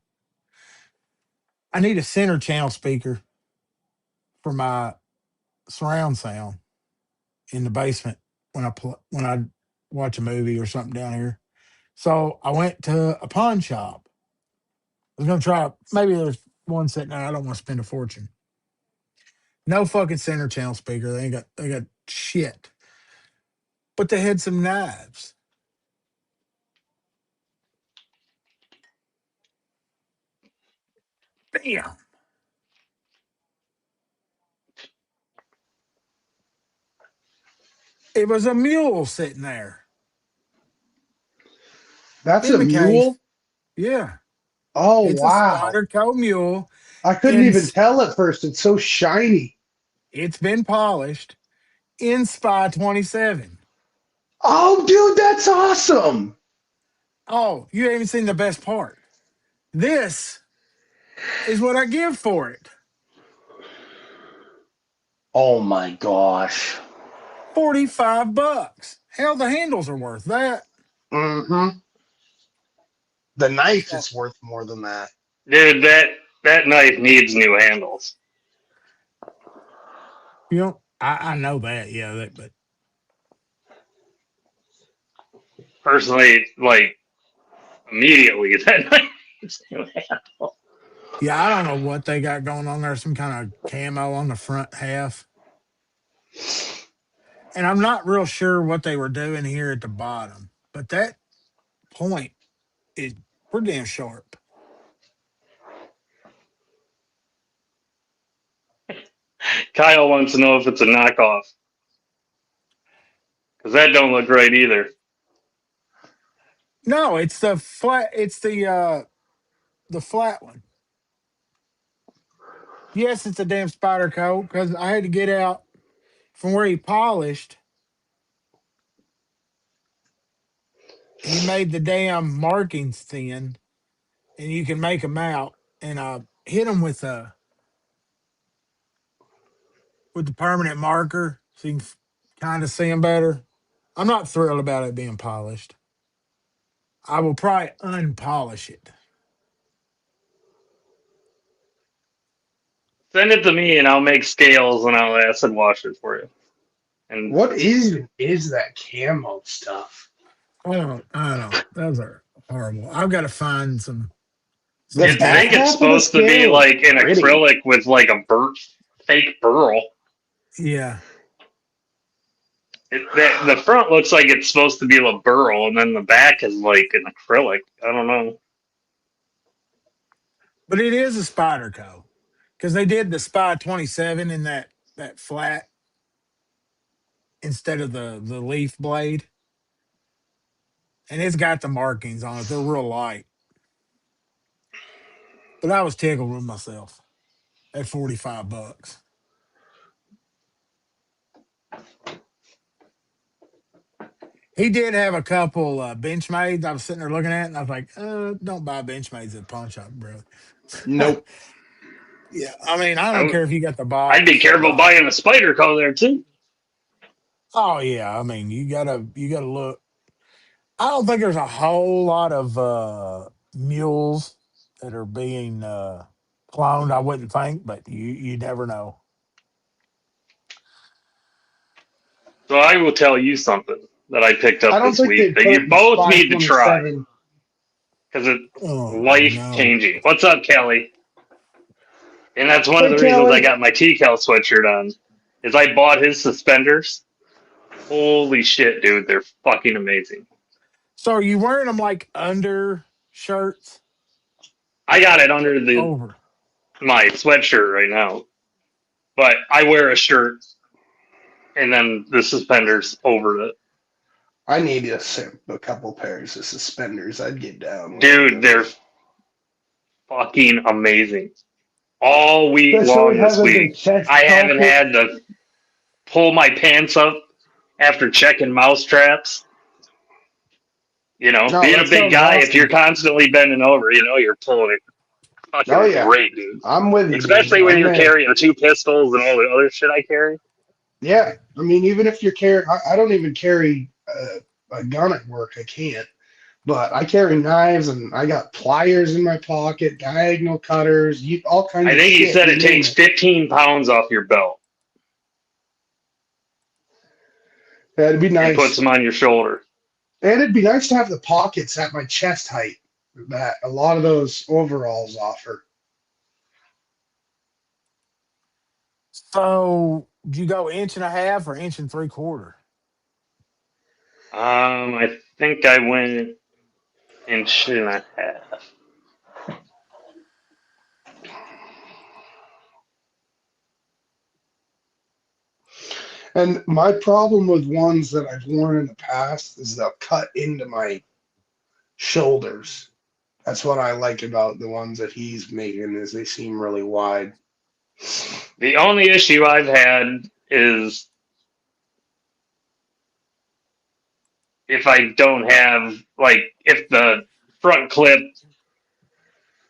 I need a center channel speaker for my surround sound in the basement when I watch a movie or something down here. So I went to a pawn shop. I was gonna try. Maybe there's one sitting there. I don't want to spend a fortune. No fucking center channel speaker. They got shit. But they had some knives. Bam. It was a mule sitting there That's in a the case. mule? Yeah. Oh, It's a wow. Spider Coat mule. I couldn't In even tell at first. It's so shiny. it's been polished in Spy 27. Oh, dude, that's awesome. Oh, you haven't seen the best part. This is what I give for it. Oh my gosh. $45. Hell, the handles are worth that. Mm-hmm. The knife So, is worth more than that. Dude, that knife needs new handles. I know that, yeah, but Personally, like immediately, that knife needs new handles. yeah, I don't know what they got going on there. Some kind of camo on the front half. And I'm not real sure what they were doing here at the bottom, but that point is pretty damn sharp. Kyle wants to know if it's a knockoff because that don't look right either. No, it's the flat. It's the flat one. Yes, it's a damn spider coat because I had to get out from where he polished. He made the damn markings thin, and you can make them out. And I hit them with the permanent marker so you can kind of see them better. I'm not thrilled about it being polished. I will probably unpolish it. Send it to me and I'll make scales and I'll acid wash it for you. And What is that camo stuff? I don't. Those are horrible. I've got to find some The I back think specific. it's half of the supposed to be scale is like an pretty. acrylic with like a fake burl. Yeah, The front looks like it's supposed to be a burl, and then the back is like an acrylic. I don't know. but it is a spider co because they did the Spy 27 in that flat instead of the leaf blade, and it's got the markings on it. They're real light. But I was tickled with myself at $45. He did have a couple Benchmades. I was sitting there looking at, it and I was like, "Don't buy Benchmades at pawn shop, bro." Nope. Yeah, I mean, I don't I, care if you got the I'd be box. careful Buy it. buying a spider co there too. Oh yeah, I mean, you gotta look. I don't think there's a whole lot of mules that are being cloned. I wouldn't think, but you never know. So I will tell you something that I picked I up don't this think week they that put you the both Spy need to try 27. because it's Oh life no! changing. What's up, Kelly? And that's one of Hey, the reasons I Kelly. got my TCal sweatshirt on. Is I bought his suspenders. Holy shit, dude, they're fucking amazing. So are you wearing them like under shirts I got it or under the over? my sweatshirt right now, but I wear a shirt and then the suspenders over it. I need a couple pairs of suspenders. I'd get down with Dude, they're those. fucking amazing. All week Especially long this having the week, chest I haven't pocket. had to pull my pants up after checking mouse traps. You know, No, being that a big sounds guy, if you're awesome. constantly bending over, you know, you're pulling it Oh fucking yeah, great, dude. I'm with you, dude. Especially when I'm you're there. carrying two pistols and all the other shit I carry. Yeah, I mean, even if you're carrying, I don't even carry a gun at work. I can't. But I carry knives and I got pliers in my pocket, diagonal cutters, all kinds I of think he shit. said You it name takes it. 15 pounds off your belt Yeah, it'd be and puts nice. them on your shoulder. And it'd be nice to have the pockets at my chest height that a lot of those overalls offer. So do you go inch and a half or inch and three quarter? I think I went inch and a half. And my problem with ones that I've worn in the past is they'll cut into my shoulders. That's what I like about the ones that he's making is they seem really wide. The only issue I've had is if I don't have, like, if the front clip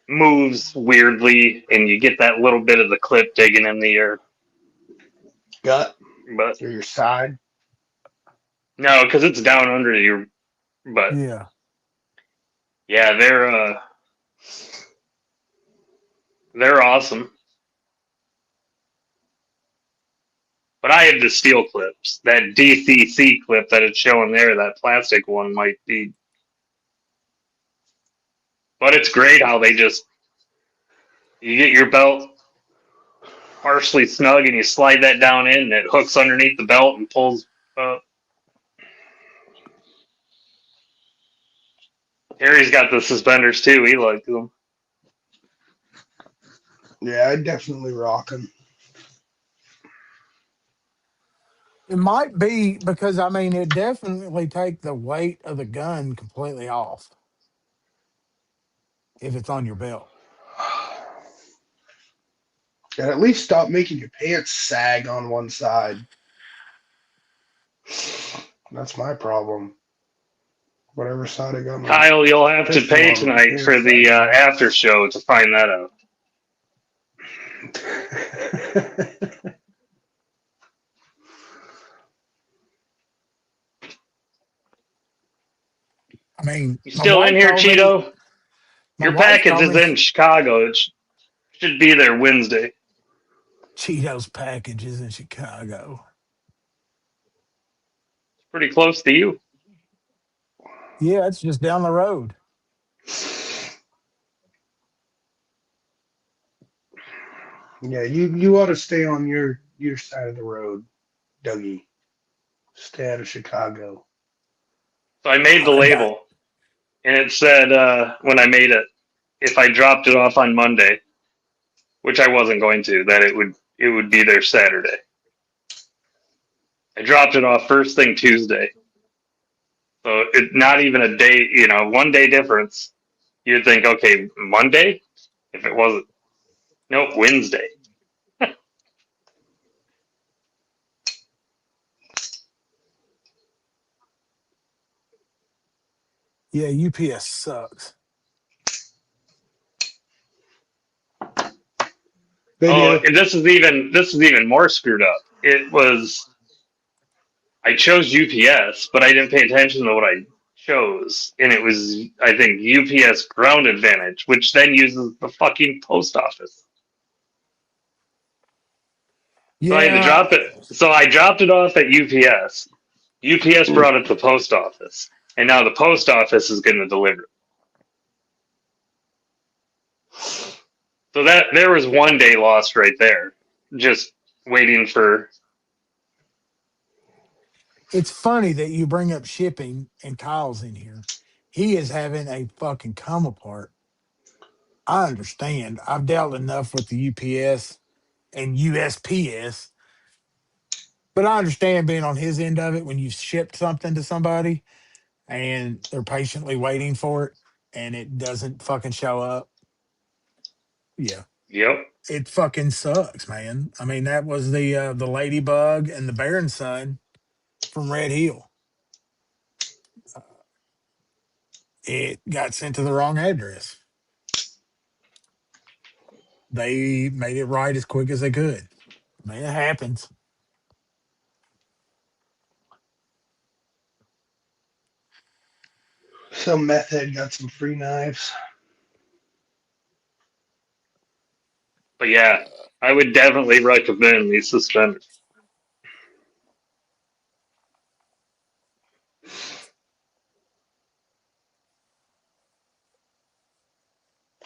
moves weirdly and you get that little bit of the clip digging in the air. Gut But or your side. no, because it's down under your. But Yeah. yeah, they're awesome. But I have the steel clips. That DCC clip that it's showing there, that plastic one might be. But it's great how they just you get your belt partially snug and you slide that down in and it hooks underneath the belt and pulls up. Harry's got the suspenders too. He likes them. Yeah, I definitely rock them. It might be because I mean it definitely take the weight of the gun completely off if it's on your belt. And at least stop making your pants sag on one side. That's my problem. Whatever side I got my Kyle, you'll have to pistol pay on, my tonight for pants the sag on. after show to find that out. I mean, You still in here, Cheeto? my Your wife package told is me in Chicago. It should be there Wednesday. Cheetos packages in Chicago. It's pretty close to you. Yeah, it's just down the road. Yeah, you ought to stay on your side of the road, Dougie. Stay out of Chicago. So I made the I got label, and it said when I made it, if I dropped it off on Monday, which I wasn't going to, that it would be there Saturday. I dropped it off first thing Tuesday, so it's not even a day. 1 day difference. You'd think, okay, Monday, if it wasn't. Nope, Wednesday. yeah, UPS sucks. They Oh, do. and this is even more screwed up. It was I chose UPS, but I didn't pay attention to what I chose, and it was I think UPS Ground Advantage, which then uses the fucking post office. So I had to Yeah, drop it. So I dropped it off at UPS. UPS brought it to the post office, and now the post office is going to deliver it. So that there was 1 day lost right there, just waiting for. it's funny that you bring up shipping and Kyle's in here. He is having a fucking come apart. I understand. I've dealt enough with the UPS and USPS, but I understand being on his end of it when you shipped something to somebody and they're patiently waiting for it and it doesn't fucking show up. Yeah. Yep. It fucking sucks, man. I mean, that was the ladybug and the Baron son from Red Hill. it got sent to the wrong address. They made it right as quick as they could. I mean, it happens. Some meth head got some free knives. But yeah, I would definitely recommend these suspenders.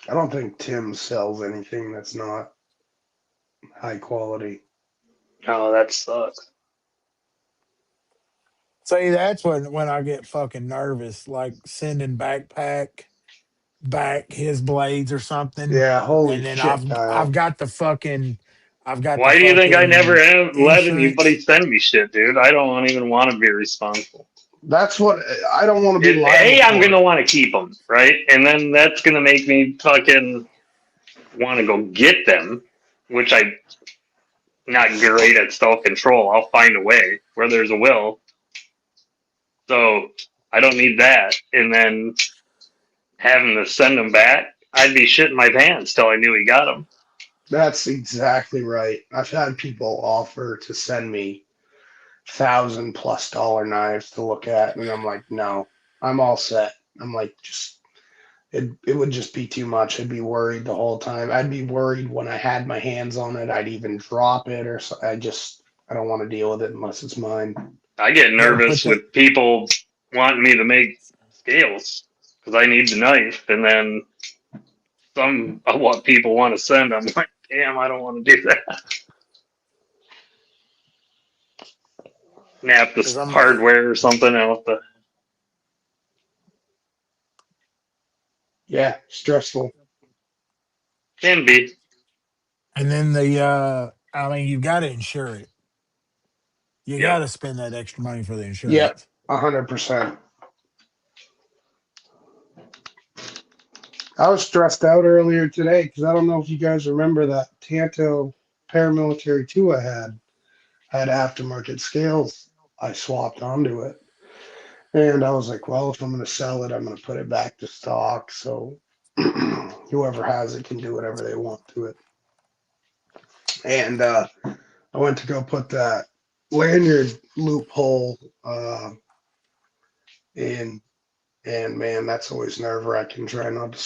I don't think Tim sells anything that's not high quality. Oh, that sucks. See, that's when I get fucking nervous, like sending back his blades or something, Yeah, holy and then shit, Kyle. I've got the Why do you think I never fucking have let anybody insurance. send me shit, dude? I don't even want to be responsible. That's what I don't want to be liable I'm for. gonna want to keep them, right? And then that's gonna make me fucking want to go get them, which I'm not great at self control. I'll find a way where there's a will. So I don't need that. And then having to send them back, I'd be shitting my pants till I knew he got them. That's exactly right. I've had people offer to send me $1,000+ knives to look at, and I'm like, no, I'm all set. I'm like, just it would just be too much. I'd be worried the whole time. I'd be worried when I had my hands on it. I'd even drop it, or so. I don't want to deal with it unless it's mine. I get You ever put nervous that? with people wanting me to make scales because I need the knife, and then some of what people want to send, I'm like, damn, I don't want to do that. Nap Because this I'm, hardware or something else. Yeah, stressful. Can be. and then I mean, you've got to insure it. You Yeah. got to spend that extra money for the Yep, insurance. 100%. I was stressed out earlier today because I don't know if you guys remember that Tanto paramilitary 2 I had. I had aftermarket scales. I swapped onto it. And I was like, well, if I'm going to sell it, I'm going to put it back to stock. So whoever has it can do whatever they want to it. And I went to go put that lanyard loophole in. And man, that's always nerve wracking. Try not to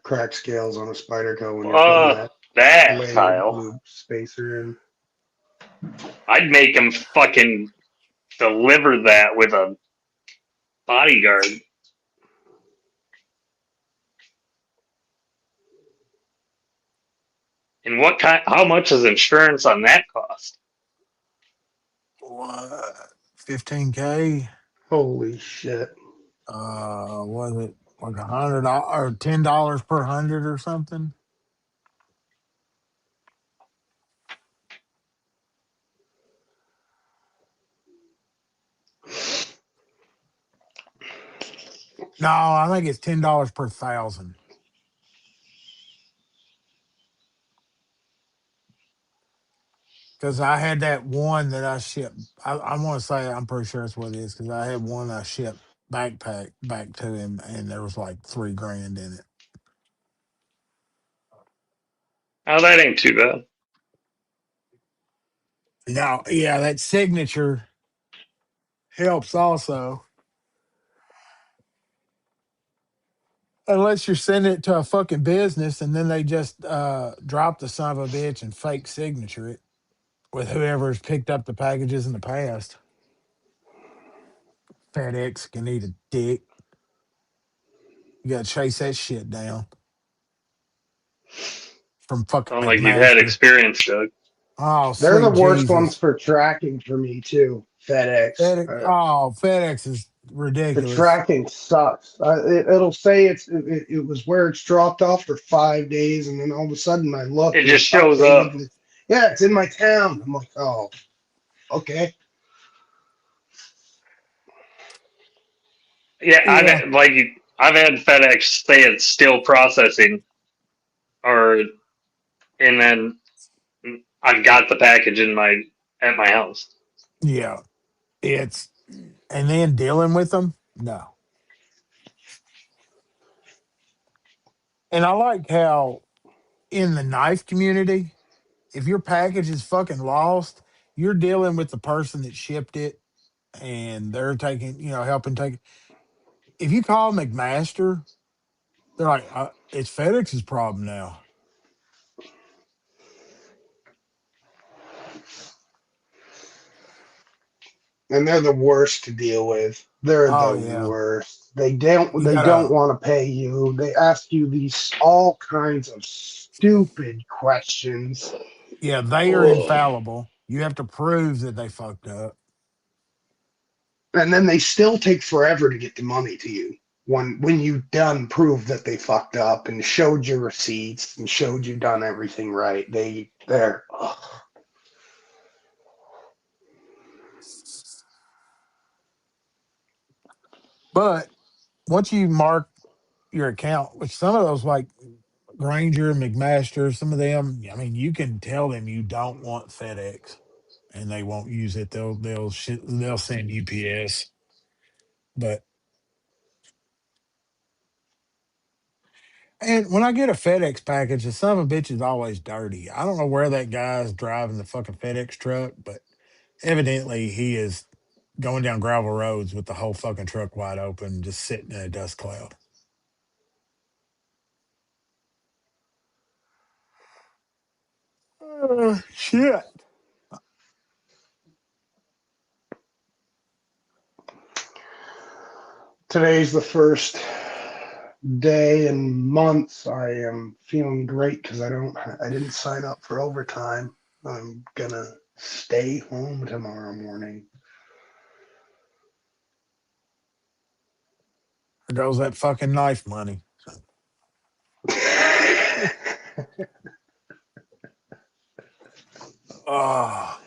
crack scales on a Spider Co when you're putting that That, lanyard Kyle. loop spacer in. I'd make him fucking deliver that with a bodyguard. And what kind? How much does insurance on that cost? What? 15K? Holy shit. Was it like $100 or $10 per hundred or something? No, I think it's $10 per thousand. Because I had that one that I shipped. I want to say I'm pretty sure that's what it is. Because I had one I shipped backpack back to him, and there was like 3 grand in it. Oh, that ain't too bad. Now, yeah, that signature helps also. Unless you're sending it to a fucking business and then they just drop the son of a bitch and fake signature it with whoever's picked up the packages in the past. FedEx can eat a dick. You gotta chase that shit down from fucking Sound like you've had McMaster. experience, Doug. Oh, They're the sweet worst ones Jesus. for tracking for me too. FedEx. FedEx is The ridiculous. tracking sucks. It'll say it was where it's dropped off for 5 days, and then all of a sudden I look It and just it's shows up. updated. Yeah, it's in my town. I'm like, oh, okay. Yeah, Yeah. I've had FedEx say it's still processing, or and then I've got the package in my at my house. Yeah. It's, and then dealing with them, no. And I like how in the knife community, if your package is fucking lost, you're dealing with the person that shipped it and they're taking, helping take. If you call McMaster, they're like, it's FedEx's problem now. And they're the worst to deal with. They're Oh, the yeah. worst. They You don't gotta, want to pay you. They ask you these all kinds of stupid questions. yeah, they are Ugh. infallible. You have to prove that they fucked up. And then they still take forever to get the money to you. When you done proved that they fucked up and showed your receipts and showed you done everything right, they're ugh. But once you mark your account, which some of those like Granger, McMaster, some of them, I mean, you can tell them you don't want FedEx and they won't use it. They'll send UPS. But and when I get a FedEx package, the son of a bitch is always dirty. I don't know where that guy's driving the fucking FedEx truck, but evidently he is going down gravel roads with the whole fucking truck wide open, just sitting in a dust cloud. Shit. Today's the first day and months I am feeling great because I didn't sign up for overtime. I'm gonna stay home tomorrow morning. There goes that fucking knife money. Oh,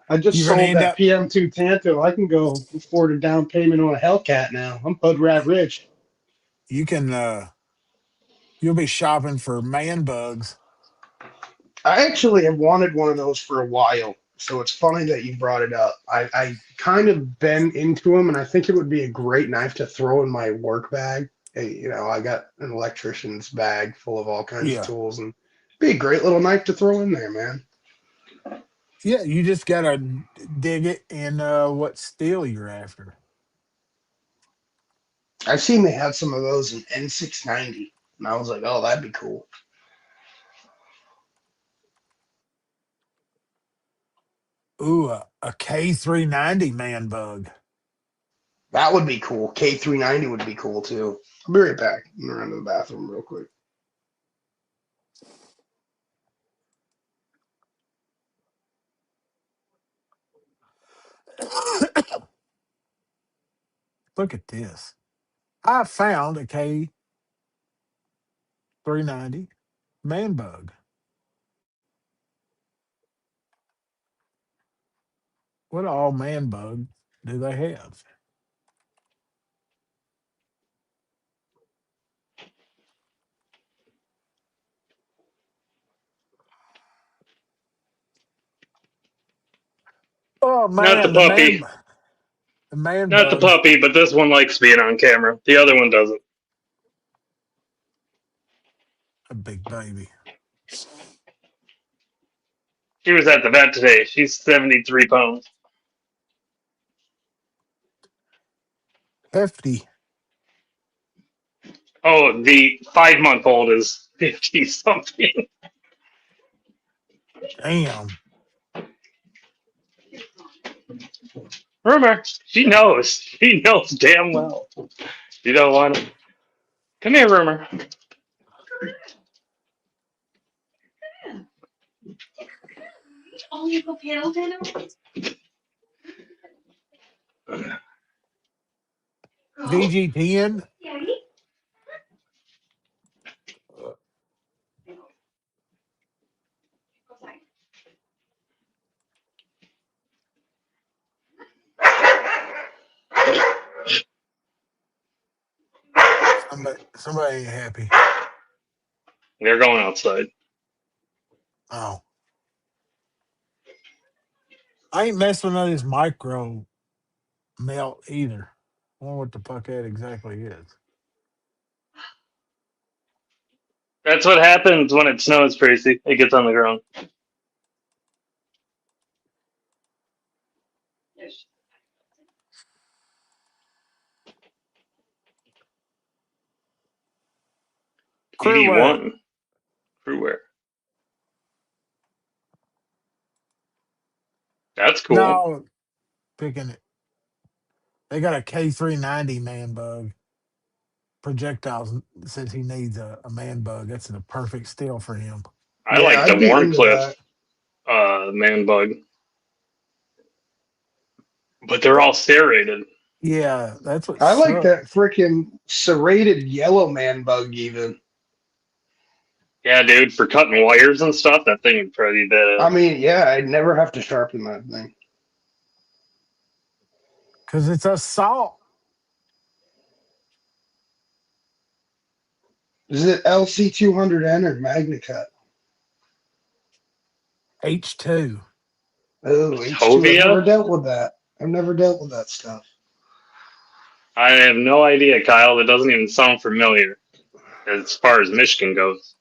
I just you're gonna sold end that up. PM2 Tanto. I can go afford a down payment on a Hellcat now. I'm Bud Rat Rich. You can. You'll be shopping for man bugs. I actually have wanted one of those for a while, so it's funny that you brought it up. I kind of been into them, and I think it would be a great knife to throw in my work bag. Hey, I got an electrician's bag full of all kinds of Yeah, tools, and be a great little knife to throw in there, man. yeah. You just gotta dig it in what steel you're after. I've seen they had some of those in N690, and I was like, oh, that'd be cool. Ooh, a K390 man bug. That would be cool. K390 would be cool too. I'll be right back. I'm gonna run to the bathroom real quick. Look at this. I found a K390 man bug. What all man bug do they have? Oh Not the man, puppy. the man Not the bug, puppy, but this one likes being on camera. The other one doesn't. a big baby, She was at the vet today. She's 73 pounds. hefty. Oh, the 5 month old is 50 something. Damn. Rumor. She knows. She knows damn well. You don't want to. Come here, Rumor. VG10. Somebody ain't happy. They're going outside. Oh, I ain't messing with none of this micro melt either. I don't know what the fuck that exactly is. That's what happens when it snows, Tracy. It gets on the ground. Crewware. PD1. Crewware. That's cool. No, picking it. They got a K390 man bug. Projectiles says he needs a man bug. That's the perfect steel for him. I Yeah, like the I'd be into Warncliffe that. man bug, but they're all serrated. Yeah, that's what I like sucks. that freaking serrated yellow man bug even. Yeah, dude, for cutting wires and stuff, that thing would probably be badass. I mean, yeah, I'd never have to sharpen that thing. Because it's a salt. Is it LC200N or MagnaCut? H2. Oh, H2. I've never Tovia? dealt with that. I've never dealt with that stuff. I have no idea, Kyle. That doesn't even sound familiar as far as Michigan goes.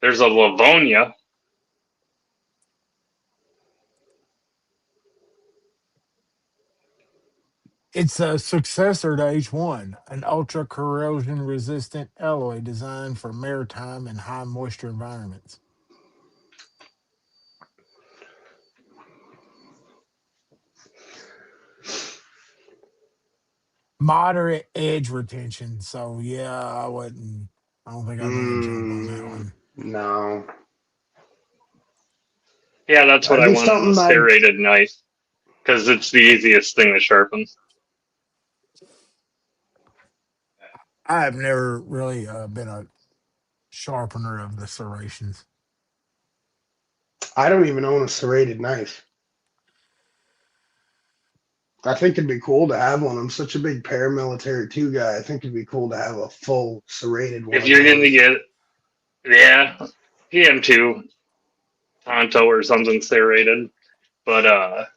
There's a Livonia. It's a successor to H1, an ultra corrosion resistant alloy designed for maritime and high moisture environments. Moderate edge retention. So yeah, I don't think I'd want to jump on that one. No. Yeah, that's what That'd I be want on a something I'd. serrated knife because it's the easiest thing to sharpen. I have never really been a sharpener of the serrations. I don't even own a serrated knife. I think it'd be cool to have one. I'm such a big paramilitary 2 guy. I think it'd be cool to have a full serrated one If of you're going to those. get, yeah, PM2, Tonto or something serrated, but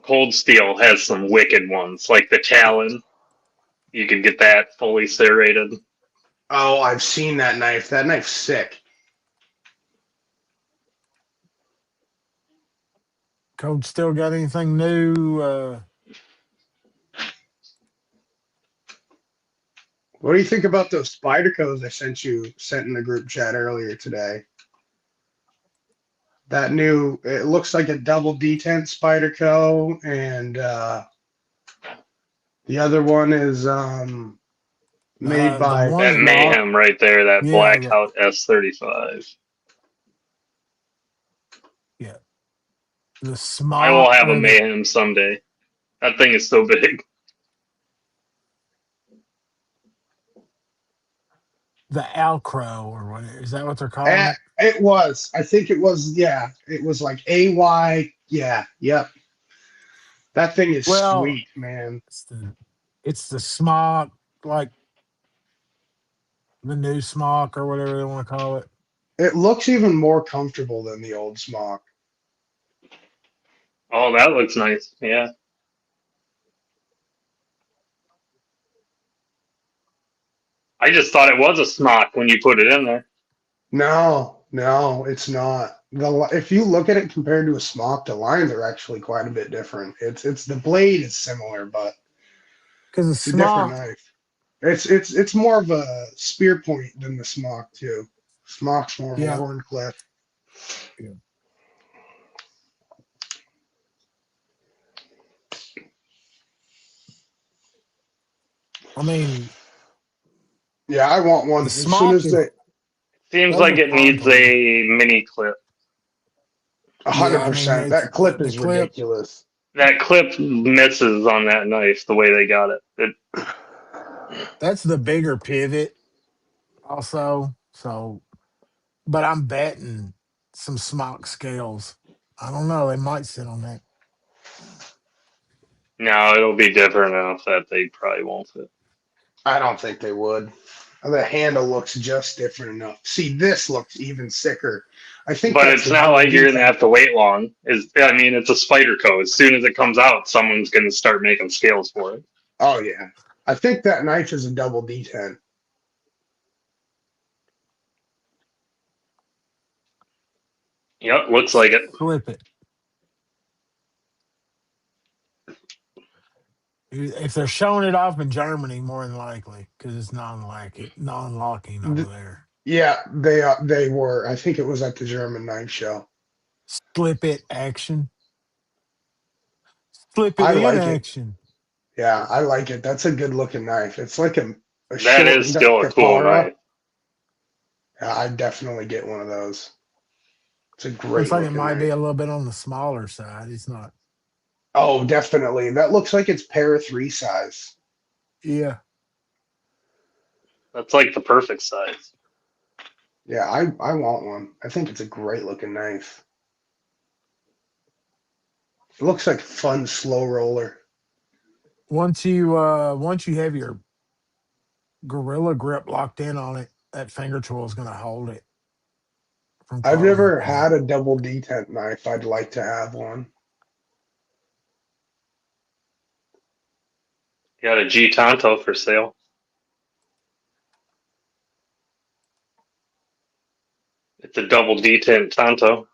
Cold Steel has some wicked ones, like the Talon. You could get that fully serrated. Oh, I've seen that knife. That knife's sick. Coach still got anything new? What do you think about those Spydercos I sent in the group chat earlier today? That new, it looks like a double detent Spyderco, and the other one is made The by That one, Smock. Mayhem right there, that yeah, Blackout S35. yeah, the I will small have a or Mayhem someday. That thing is so big. the Alcro or what is that what they're calling it? It was, I think it was, yeah, it was like AY. Yeah, yep. That thing is Well, sweet, man. it's the smock, like the new smock or whatever they want to call it. It looks even more comfortable than the old Smock. Oh, that looks nice. Yeah. I just thought it was a smock when you put it in there. No, no, it's not. If you look at it compared to a Smock, the lines are actually quite a bit different. It's the blade is similar, but Because the it's a different smock, knife. It's more of a spear point than the Smock too. Smock's more of a yeah, Wharncliffe. yeah. I mean, Yeah, I want the one as soon smock as is they. Seems those like are it needs comparable. a mini clip. Yeah, I mean 100%. it's That clip the is clip. ridiculous. That clip misses on that knife the way they got it. That's the bigger pivot, also. So, but I'm betting some smock scales. I don't know. They might sit on that. No, it'll be different enough that they probably won't fit. I don't think they would. The handle looks just different enough. See, this looks even sicker. I think But that's it's the not double like you're gonna detent. have to wait long. I mean, it's a spider code. As soon as it comes out, someone's gonna start making scales for it. Oh yeah, I think that knife is a double detent. Yep, looks like it. Flip it. If they're showing it off in Germany, more than likely, because it's non-locking over there. Yeah, they were. I think it was at the German knife show. Flip it action. Flip it I in like it. action. Yeah, I like it. That's a good looking knife. It's like a That is shortened up still a cool Katara. knife. Yeah, I'd definitely get one of those. It's a Looks great like it looking might be knife. a little bit on the smaller side. It's not. Oh, definitely. That looks like it's para 3 size. Yeah. That's like the perfect size. Yeah, I want one. I think it's a great looking knife. It looks like a fun slow roller. Once you have your gorilla grip locked in on it, that finger tool is going to hold it from I've closing. never had a double detent knife. I'd like to have one. Got a G Tonto for sale. It's a double detent Tonto.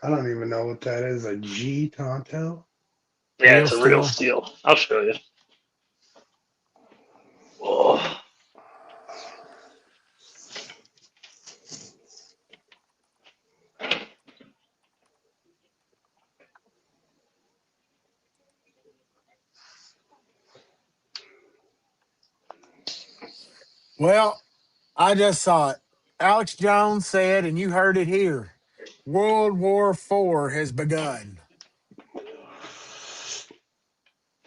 I don't even know what that is. A G Tonto? Yeah, Real it's a real steel. steel. I'll show you. Oh. Well, I just saw it. Alex Jones said, and you heard it here, World War IV has begun.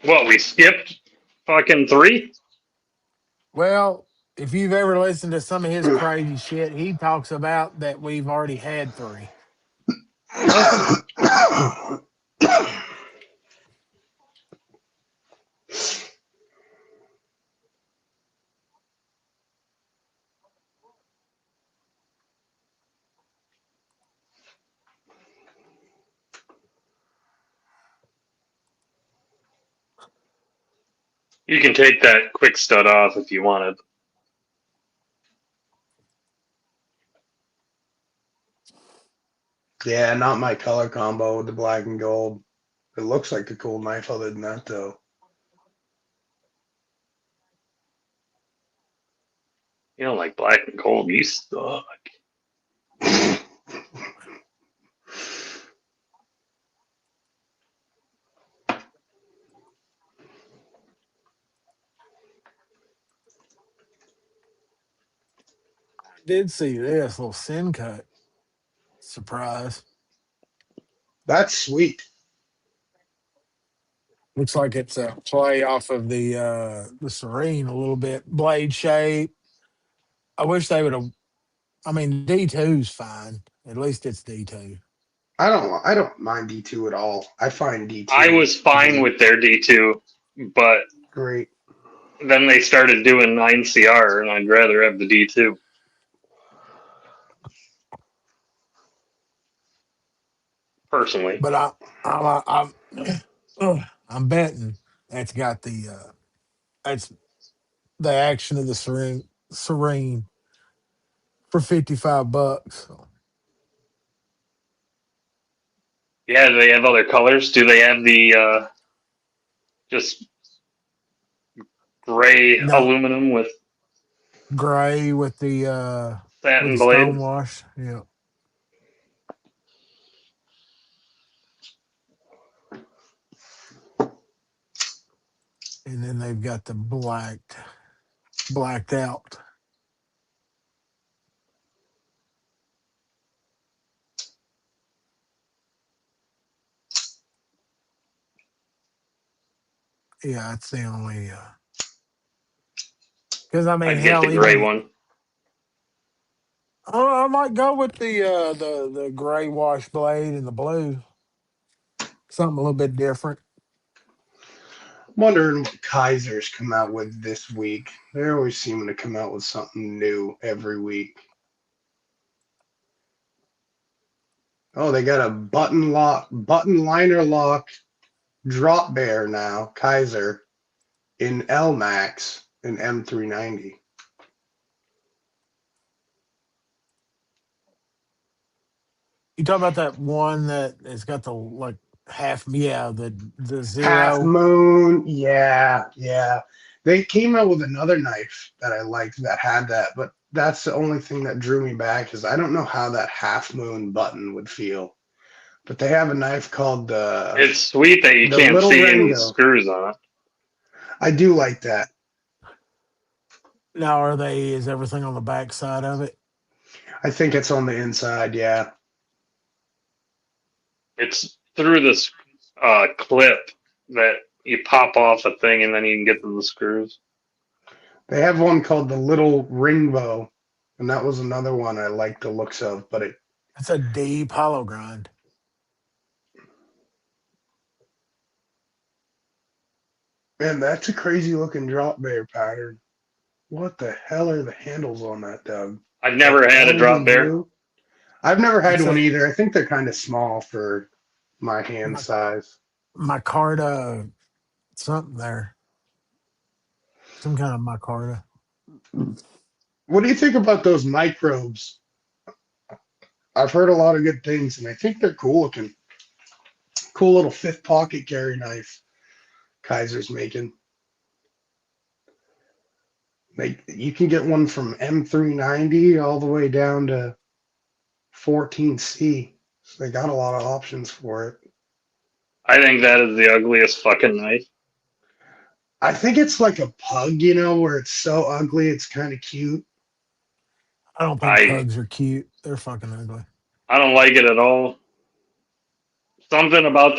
What, we skipped fucking 3? Well, if you've ever listened to some of his crazy shit, he talks about that we've already had three. You can take that quick stud off if you wanted. Yeah, not my color combo with the black and gold. It looks like a cool knife other than that, though. You don't like black and gold, you suck. I did see this little sin cut. Surprise. That's sweet. Looks like it's a play off of the Serene a little bit. Blade shape. I wish they would have. I mean, D2's fine. At least it's D2. I don't mind D2 at all. I find I D2 was to fine be with their D2, but great. then they started doing 9CR, and I'd rather have the D2. Personally. But I'm betting that's got that's the action of the Serene for $55. So, Yeah, do they have other colors? Do they have the just gray no, aluminum with gray with satin the stone blades? wash. Yeah. And then they've got the blacked out. Yeah, it's the only because I mean I'd get the hell gray even one. I might go with the gray wash blade and the blue. Something a little bit different. I'm wondering what Kaiser's come out with this week. They're always seeming to come out with something new every week. Oh, they got a button liner lock drop bear now, Kaiser, in L Max and M390. You talk about that one that has got the like half, yeah, the Half zero. Moon. Yeah, yeah. They came out with another knife that I liked that had that, but that's the only thing that drew me back is I don't know how that Half Moon button would feel. But they have a knife called It's sweet that you the can't Little see any Ringo. screws on it. I do like that. Now, are they? Is everything on the back side of it? I think it's on the inside. Yeah, It's through this clip that you pop off a thing and then you can get to the screws. they have one called the Little Ringbo, and that was another one I liked the looks of. But it, It's a deep hollow grind. man, that's a crazy looking drop bear pattern. What the hell are the handles on that, Doug? I've Like never had a elderly drop bear. blue. I've never had It's one a either. I think they're kind of small for my hand my size. my Carta something there, some kind of micarta. What do you think about those microbes? I've heard a lot of good things, and I think they're cool looking. Cool little fifth pocket carry knife Kaiser's making. Like you can get one from M390 all the way down to 14C. So they got a lot of options for it. I think that is the ugliest fucking knife. I think it's like a pug, you know, where it's so ugly it's kind of cute. I don't think I pugs are cute. They're fucking ugly. I don't like it at all. Something about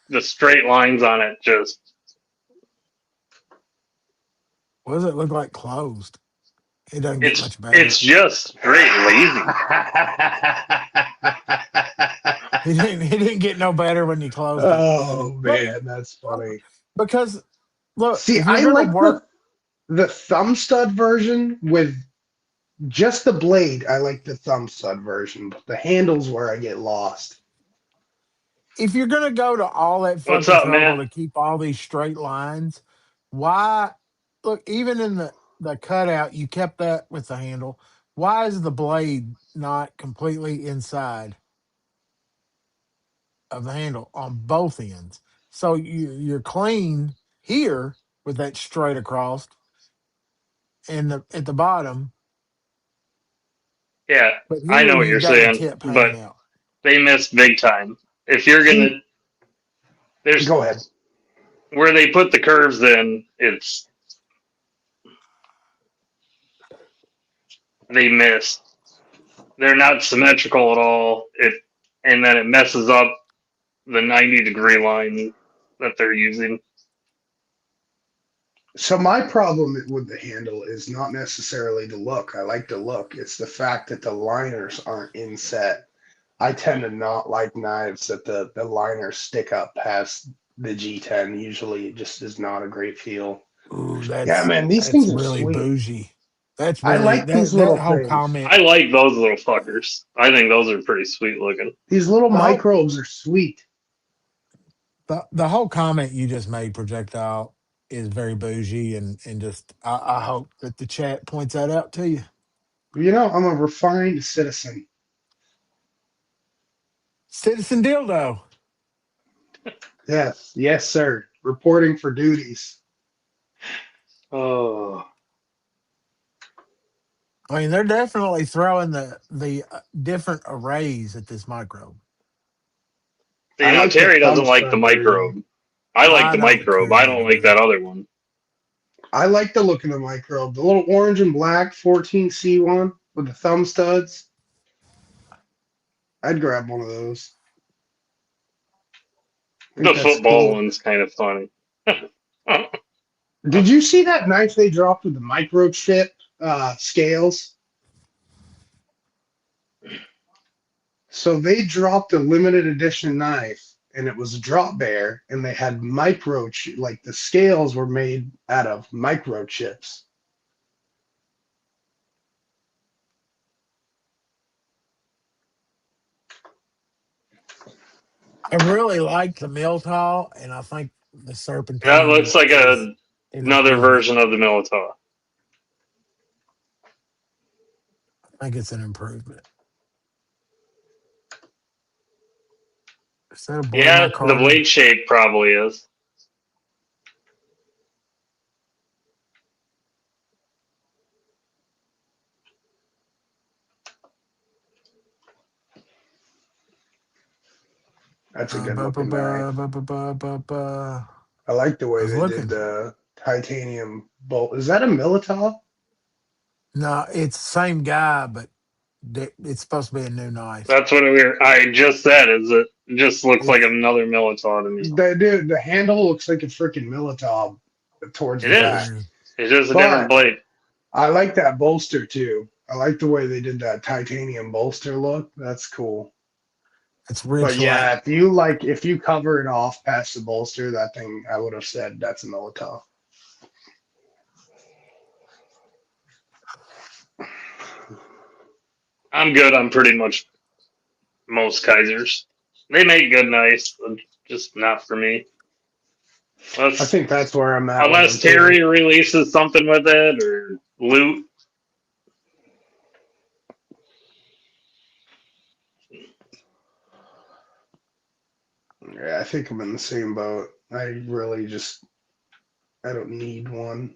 the straight lines on it just What does it look like closed? It doesn't get it's much better. it's just straight lazy. He didn't get no better when you closed it. Oh But man, that's funny. because look, See, if you're I gonna like work, the thumb stud version with just the blade. I like the thumb stud version, but the handles where I get lost. if you're gonna go to all that What's fucking up, trouble Matt? to keep all these straight lines, why look, even in the cutout, you kept that with the handle. Why is the blade not completely inside of the handle on both ends? So you're clean here with that straight across and at the bottom, Yeah, but I here know what you've you're got the saying, tip but hanging out. they missed big time. If you're gonna, See, there's go ahead. where they put the curves in. It's they missed. They're not symmetrical at all. And then it messes up the 90-degree line that they're using. So my problem with the handle is not necessarily the look. I like the look. It's the fact that the liners aren't inset. I tend to not like knives that the liners stick up past the G10. Usually it just is not a great feel. Ooh, Yeah, that's man, these that's things are really sweet. bougie. That's I really like these that little whole things. comment. I like those little fuckers. I think those are pretty sweet looking. These little The whole microbes are sweet. the whole comment you just made, projectile, is very bougie, and just I hope that the chat points that out to you. You know, I'm a refined citizen. Citizen dildo. Yes, yes, sir. Reporting for duties. Oh, I mean, they're definitely throwing the different arrays at this microbe. see I now like the Terry thumb doesn't like the stud version. microbe. I like I the don't microbe. care I don't like either that way. other one. I like the look of the microbe. The little orange and black 14C one with the thumb studs. I'd grab one of those. I think The that's football cool. one's kind of funny. Did you see that knife they dropped with the microchip scales? So they dropped a limited edition knife, and it was a drop bear, and they had like the scales were made out of microchips. I really like the Miltall, and I think the That Serpentine looks like is an another improvement. version of the Militaw. I think it's an improvement. Is that a blade in my Yeah, the carbon? blade shape probably is. That's a good Ba, ba, looking ba, knife. ba, ba, ba, ba, ba. I like the I way was they did looking. the titanium bolt. Is that a Militov? No, it's the same guy, but it's supposed to be a new knife. That's what I just said. Is it just looks like It's another Military to me. The handle looks like a freaking Militov towards It the it's is. back. weird. It's just a different But blade. I like that bolster too. I like the way they did that titanium bolster look. That's cool. It's But rich like. yeah, if you cover it off past the bolster, that thing I would have said that's a Militov. I'm good on pretty much most Kaisers. They make good knives, but just not for me. I Unless think that's where I'm at with them unless too. Terry releases something with it or loot. Yeah, I think I'm in the same boat. I don't need one.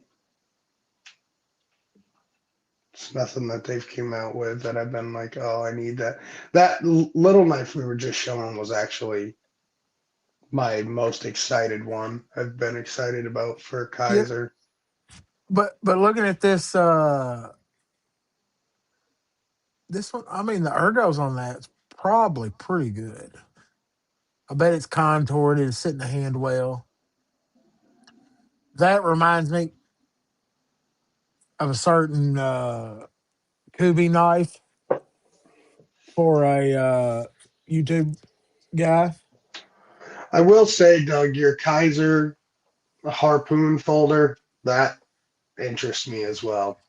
It's nothing that they've came out with that I've been like, oh, I need that. Little knife we were just showing was actually my most excited one. I've been excited about for Yeah, Kaiser. but looking at this one, I mean the ergos on that's probably pretty good. I bet it's contoured. It's sitting the hand well. That reminds me of a certain Kubi knife for a YouTube guy. I will say, Doug, your Kaiser harpoon folder that interests me as well.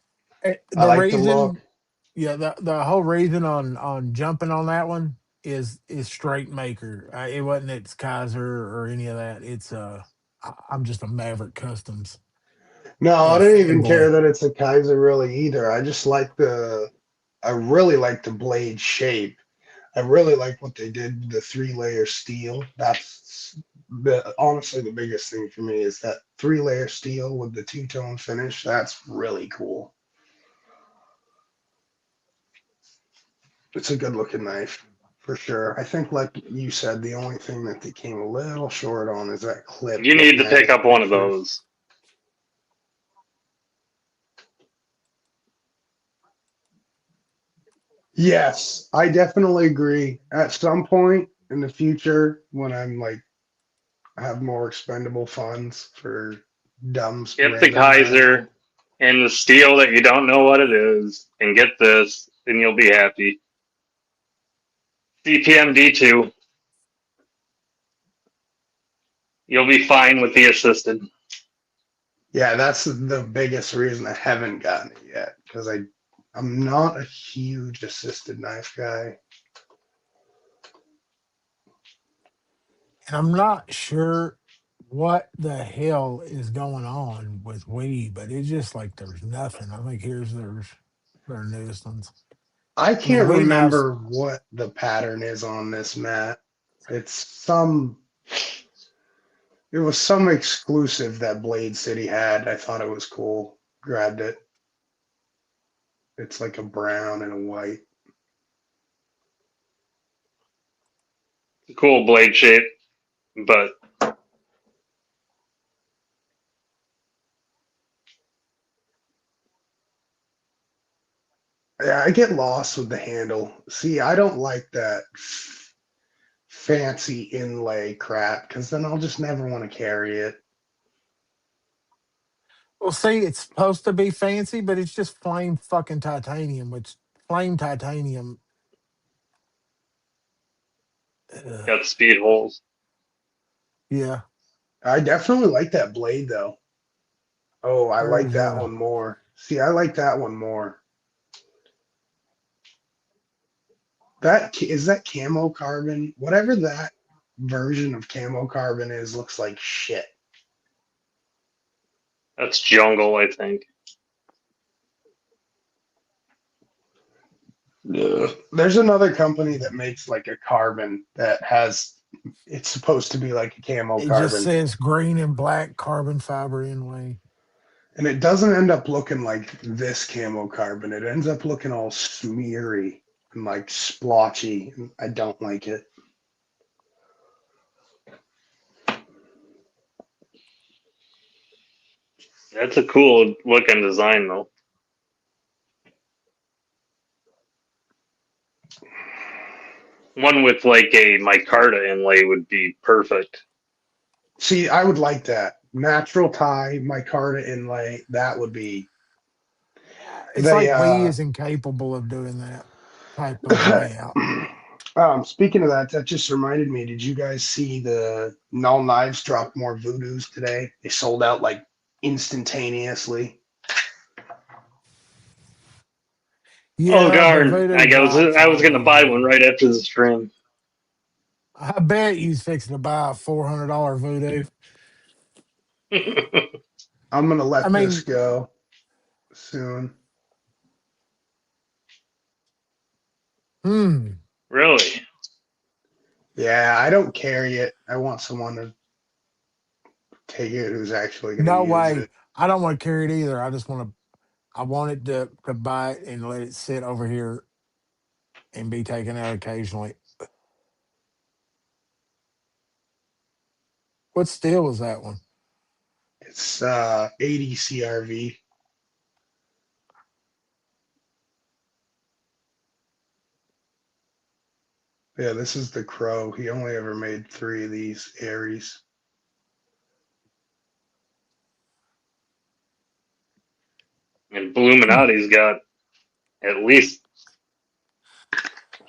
I The like the look. reason, yeah, the whole reason on jumping on that one is straight maker. It wasn't it's Kaiser or any of that. It's I'm just a Maverick Customs No, I didn't even care fanboy. that it's a Kaiser really either. I really like the blade shape. I really like what they did with the 3-layer steel. That's honestly the biggest thing for me is that 3-layer steel with the two-tone finish. That's really cool. It's a good looking knife for sure. I think, like you said, the only thing that they came a little short on is that clip. You need Looking to at pick it up one of pictures. those. Yes, I definitely agree. At some point in the future, when I'm like have more expendable funds for dumb Get the random knives. Kaiser and the steel that you don't know what it is, and get this, and you'll be happy. CPM D2, you'll be fine with the assisted. Yeah, that's the biggest reason I haven't gotten it yet because I'm not a huge assisted knife guy. And I'm not sure what the hell is going on with Wii, but it's just like there's nothing. I think here's their newest ones. I I mean, can't Wii knives. remember what the pattern is on this mat. It's some. It was some exclusive that Blade City had. I thought it was cool. Grabbed it. It's like a brown and a white. Cool blade shape, but Yeah, I get lost with the handle. See, I don't like that fancy inlay crap because then I'll just never want to carry it. Well, see, it's supposed to be fancy, but it's just flame fucking titanium, which flame titanium. Uh, got speed holes. yeah, I definitely like that blade though. Oh, I like there's that one more. See, I like that one more. That camo carbon. Whatever that version of camo carbon is, looks like shit. That's jungle, I think. There's another company that makes like a carbon that has It's supposed to be like a camo It just carbon. says green and black carbon fiber inlay. And it doesn't end up looking like this camo carbon. It ends up looking all smeary and like splotchy. I don't like it. That's a cool looking design, though. One with like a micarta inlay would be perfect. See, I would like that. Natural tie, micarta inlay, that would be It's they like we is incapable of doing that type of layout. speaking of that, that just reminded me, did you guys see the Null Knives drop more voodoos today? They sold out like instantaneously. Oh Yeah, the darn! voodoo drops I was gonna always buy one do. right after the stream. I bet you's fixing to buy a $400 voodoo. I'm gonna I let this mean, go soon. hmm, Really? Yeah, I don't carry it. I want someone to take it who's actually gonna no use way. it. I don't want to carry it either. I wanted to buy it and let it sit over here and be taken out occasionally. What steel was that one? It's 80 CRV. Yeah, this is the Crow. He only ever made 3 of these Aries. And Illuminati's got at least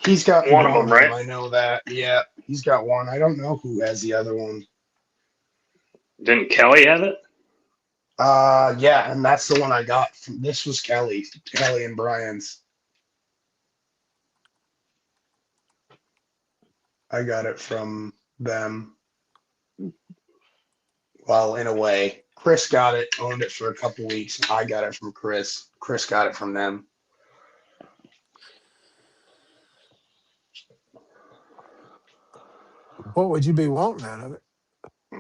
He's got one of one them, of them. right? I know that. Yeah, he's got one. I don't know who has the other one. Didn't Kelly have it? Yeah, and that's the one I got from. This was Kelly and Brian's. I got it from them. Well, in a way, Chris got it, owned it for a couple weeks. I got it from Chris. Chris got it from them. What would you be wanting out of it?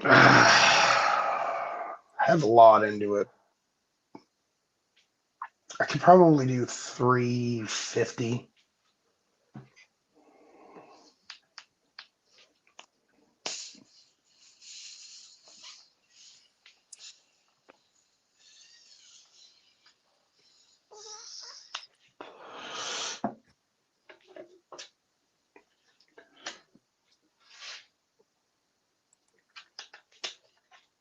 I have a lot into it. I could probably do 350.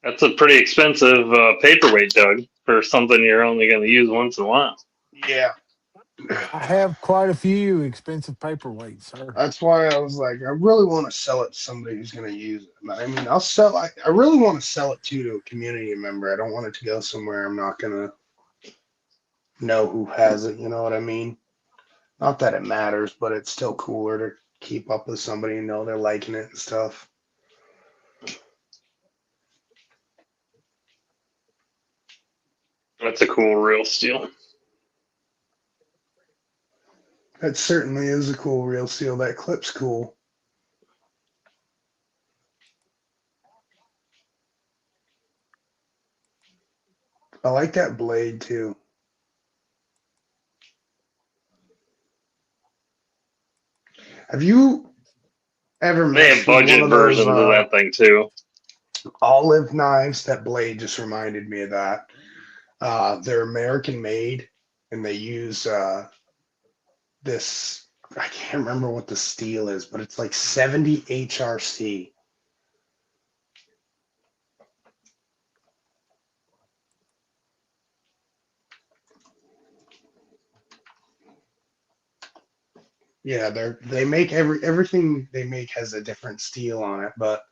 That's a pretty expensive paperweight, Doug, for something you're only going to use once in a while. Yeah, I have quite a few expensive paperweights, sir. that's why I was like, I really want to sell it to somebody who's going to use it. I mean, I'll sell. I really want to sell it to a community member. I don't want it to go somewhere I'm not going to know who has it. You know what I mean? Not that it matters, but it's still cooler to keep up with somebody and know they're liking it and stuff. That's a cool real steel. That certainly is a cool real seal. That clip's cool. I like that blade too. Have you ever They have messed with one budget of those versions of that thing too. olive knives? That blade just reminded me of that. They're American made, and they use this. I can't remember what the steel is, but it's like 70 HRC. Yeah, they make everything they make has a different steel on it, but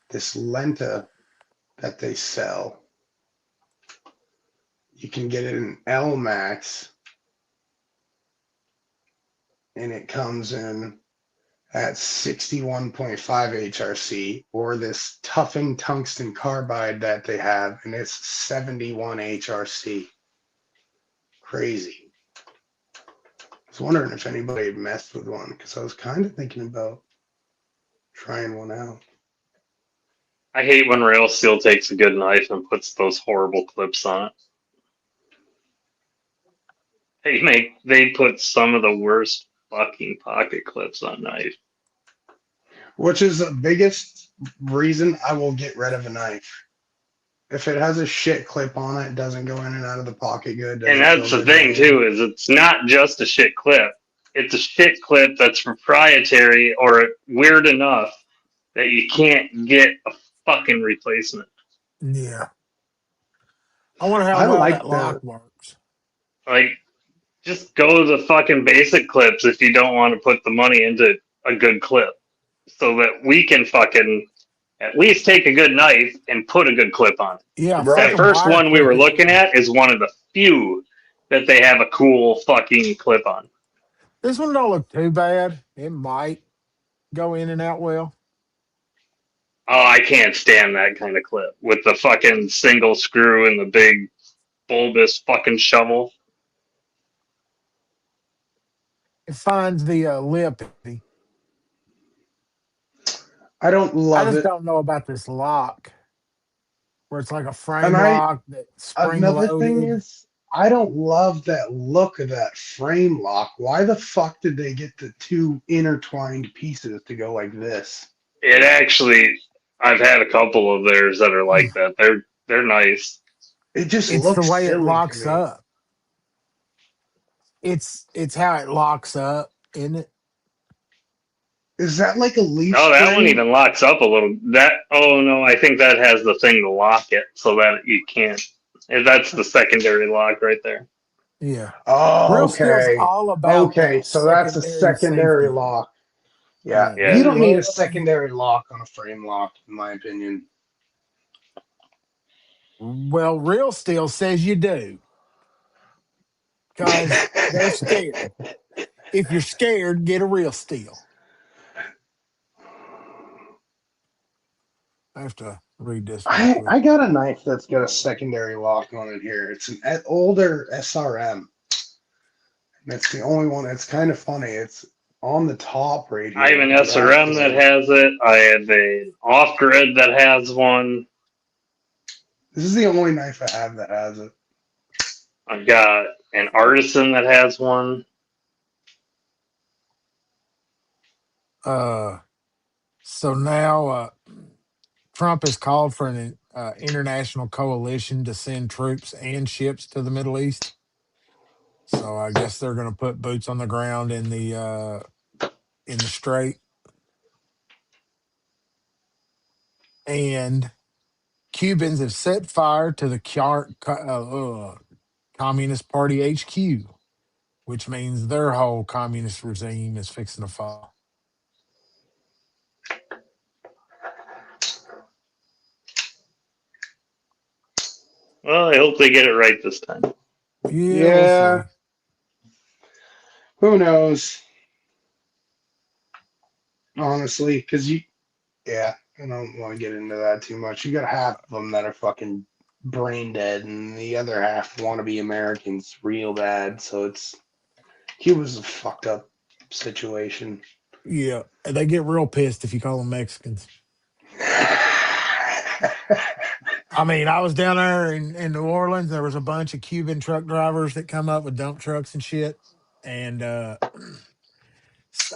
this Lenta that they sell, you can get it in L Max, and it comes in at 61.5 HRC, or this toughened tungsten carbide that they have, and it's 71 HRC. Crazy. I was wondering if anybody had messed with one because I was kind of thinking about Trying one out. I hate when Rail Steel takes a good knife and puts those horrible clips on it. They put some of the worst fucking pocket clips on knife. Which is the biggest reason I will get rid of a knife. If it has a shit clip on it, doesn't go in and out of the pocket good, And doesn't feel that's the good in the thing hand. too, is it's not just a shit clip. It's a shit clip that's proprietary or weird enough that you can't get a fucking replacement. Yeah. I wonder how I well like that lock the works. Like, just go to the fucking basic clips if you don't want to put the money into a good clip. So that we can fucking at least take a good knife and put a good clip on it. Yeah, That right. fucking first wire one we clip were it. looking at is one of the few that they have a cool fucking clip on. This one don't look too bad. It might go in and out well. Oh, I can't stand that kind of clip with the fucking single screw and the big bulbous fucking shovel. It finds the lip. I don't I love just it. don't know about this lock where it's like a And frame lock that's spring another thing loaded. is I don't love that look of that frame lock. Why the fuck did they get the two intertwined pieces to go like this? It actually, I've had a couple of theirs that are like that. They're nice. It just It's the looks way it silly to locks me. up. It's how it locks up, isn't it? Is that like a leaf No, that one spring? even locks up a little. That oh no, I think that has the thing to lock it so that you can't. That's the secondary lock right there. Yeah. Oh, Real Steel's okay. all about Okay, that so that's a secondary secondary safety. lock. Yeah, Yeah, you they Yeah. don't need a love. secondary lock on a frame lock, in my opinion. Well, Real Steel says you do because they're scared. If you're scared, get a Real Steel. I have to read this real quick. I got a knife that's got a secondary lock on it here. It's an older SRM. That's the only one. It's kind of funny. It's on the top right I have here, an but SRM that actually, has it. I have an off grid that has one. this is the only knife I have that has it. I've got an artisan that has one. Uh, so now Trump has called for an international coalition to send troops and ships to the Middle East. So I guess they're going to put boots on the ground in the strait, and Cubans have set fire to the Communist Party HQ, which means their whole communist regime is fixing to fall. Well, I hope they get it right this time. Yeah, we'll Yeah, see. who knows? Honestly, because yeah, I don't want to get into that too much. You got half of them that are fucking brain dead, and the other half want to be Americans real bad. So Cuba's a fucked up situation. Yeah, they get real pissed if you call them Mexicans. I mean, I was down there in New Orleans. There was a bunch of Cuban truck drivers that come up with dump trucks and shit. And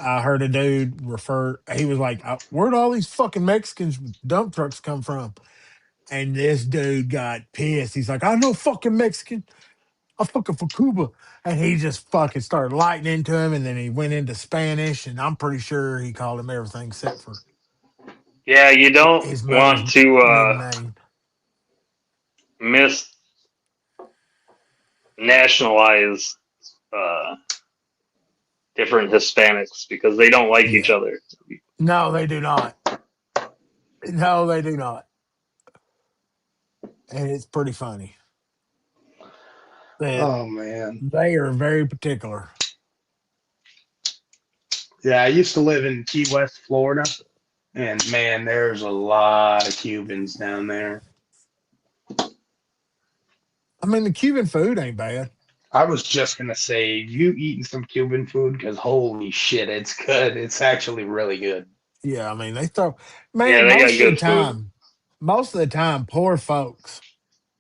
I heard a dude refer, he was like, where'd all these fucking Mexicans with dump trucks come from? And this dude got pissed. He's like, I'm no fucking Mexican. I'm fucking from Cuba. And he just fucking started lighting into him. And then he went into Spanish. And I'm pretty sure he called him everything except for Yeah, you don't his mother's want to maiden name. misnationalize uh, different Hispanics because they don't like each Yeah. other. No, they do not. No, they do not. And it's pretty funny that Oh man. they are very particular. Yeah, I used to live in Key West, Florida, and man, there's a lot of Cubans down there. I mean, the Cuban food ain't bad. I was just gonna say, you eating some Cuban food? Because holy shit, it's good. It's actually really good. Yeah, I mean they throw Yeah, man they got good food. most of the time, poor folks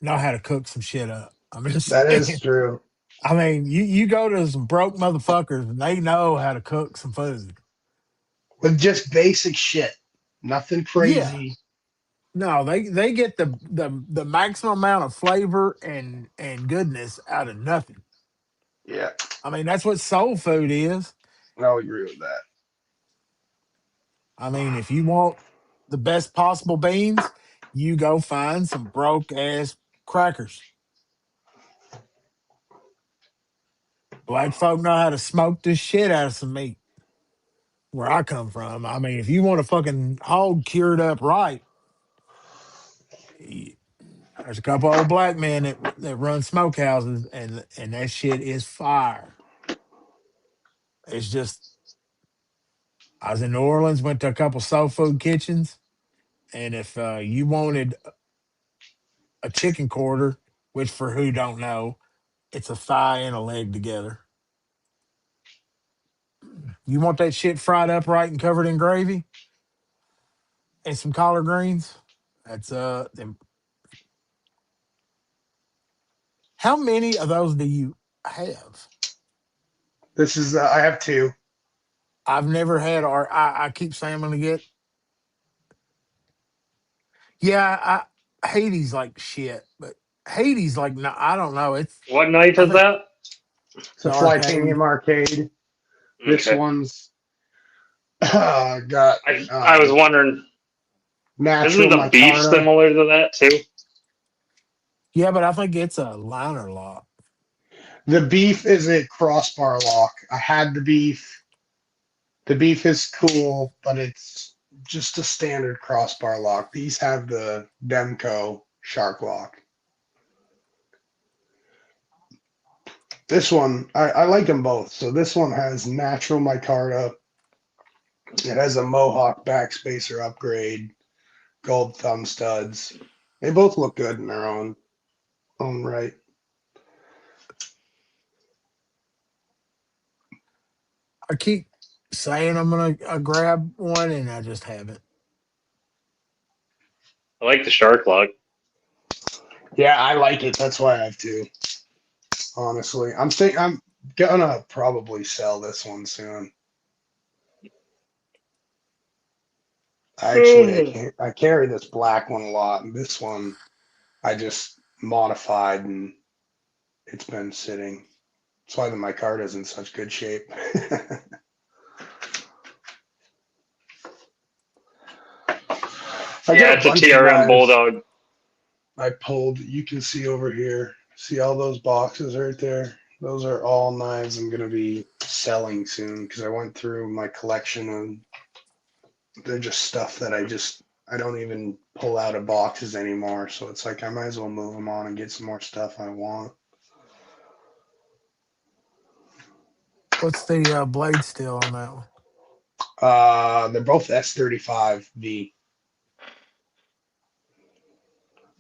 know how to cook some shit up. I'm just That is saying. true. I mean, you go to some broke motherfuckers and they know how to cook some food. With just basic shit, nothing Yeah. crazy. No, they get the maximum amount of flavor and goodness out of nothing. Yeah, I mean, that's what soul food is. I'll agree with that. I mean, if you want the best possible beans, you go find some broke ass crackers. Black folk know how to smoke the shit out of some meat. Where I come from, I mean, if you want a fucking hog cured up right, y- there's a couple old black men that run smokehouses, and that shit is fire. It's just I was in New Orleans, went to a couple soul food kitchens, and if you wanted a chicken quarter, which for who don't know, it's a thigh and a leg together. You want that shit fried up right and covered in gravy and some collard greens. That's them. How many of those do you have? This is I have two. I've never had, or I keep saying I'm gonna get. Yeah, Haiti's like shit, but Haiti's like no, I don't know. It's What knife I is think that? It's a the arcade. Flytanium arcade. This Okay. one's got I was wondering, isn't natural the beef micarta. similar to that too? Yeah, but I think it's a liner lock. The beef is a crossbar lock. I had the beef. The beef is cool, but it's just a standard crossbar lock. These have the Demco shark lock. This one, I like them both. So this one has natural micarta. It has a Mohawk backspacer upgrade, gold thumb studs. They both look good in their own right. I keep saying I'm gonna grab one, and I just haven't. I like the shark log. Yeah, I like it. That's why I have two. Honestly, I'm gonna probably sell this one soon. Actually, I carry this black one a lot, and this one I just modified, and it's been sitting. That's why my card is in such good shape. I Yeah, got a it's a bunch of TRM knives Bulldog. I pulled. You can see over here. See all those boxes right there? Those are all knives I'm gonna be selling soon because I went through my collection and they're just stuff that I don't even pull out of boxes anymore. So it's like I might as well move them on and get some more stuff I want. What's the blade steel on that one? They're both S35V,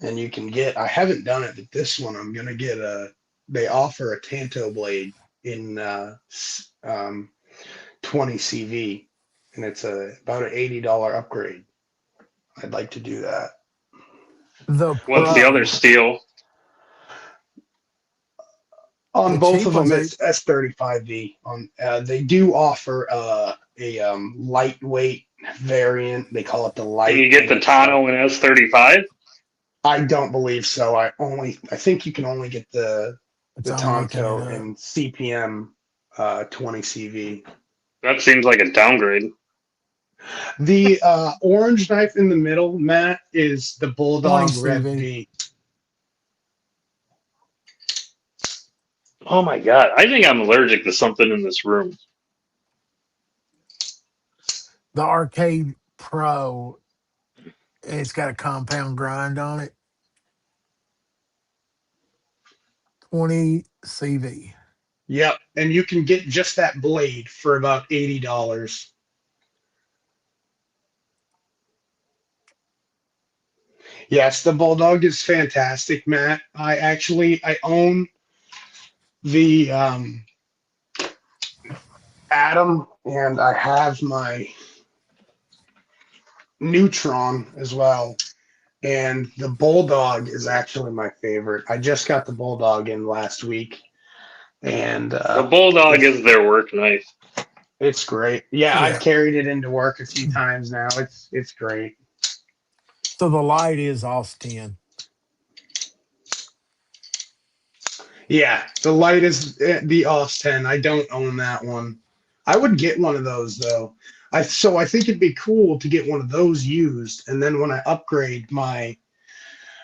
and you can get. I haven't done it, but this one I'm gonna get a. They offer a Tanto blade in 20 CV, and it's about an $80 upgrade. I'd like to do that. The What's the other pro, steel? On the both cheap of ones. them, it's S35V. On they do offer a lightweight variant. They call it the Can light. you I get the think it's got. Tano and S35? I don't believe so. I think you can only get the I'm looking it Tonto up. and CPM 20 CV. That seems like a downgrade. The orange knife in the middle, Matt, is the 20 Bulldog Rev CV. V. Oh my god, I think I'm allergic to something in this room. The arcade pro. It's got a compound grind on it. 20 CV. Yep, and you can get just that blade for about $80. Yes, the Bulldog is fantastic, Matt. I own the Atom, and I have my Neutron as well. And the Bulldog is actually my favorite. I just got the Bulldog in last week, and The Bulldog it's is their work knife. it's great. Yeah, I've Yeah. carried it into work a few times now. It's great. So the light is off 10. Yeah, the light is the OS 10. I don't own that one. I would get one of those though. I think it'd be cool to get one of those used, and then when I upgrade my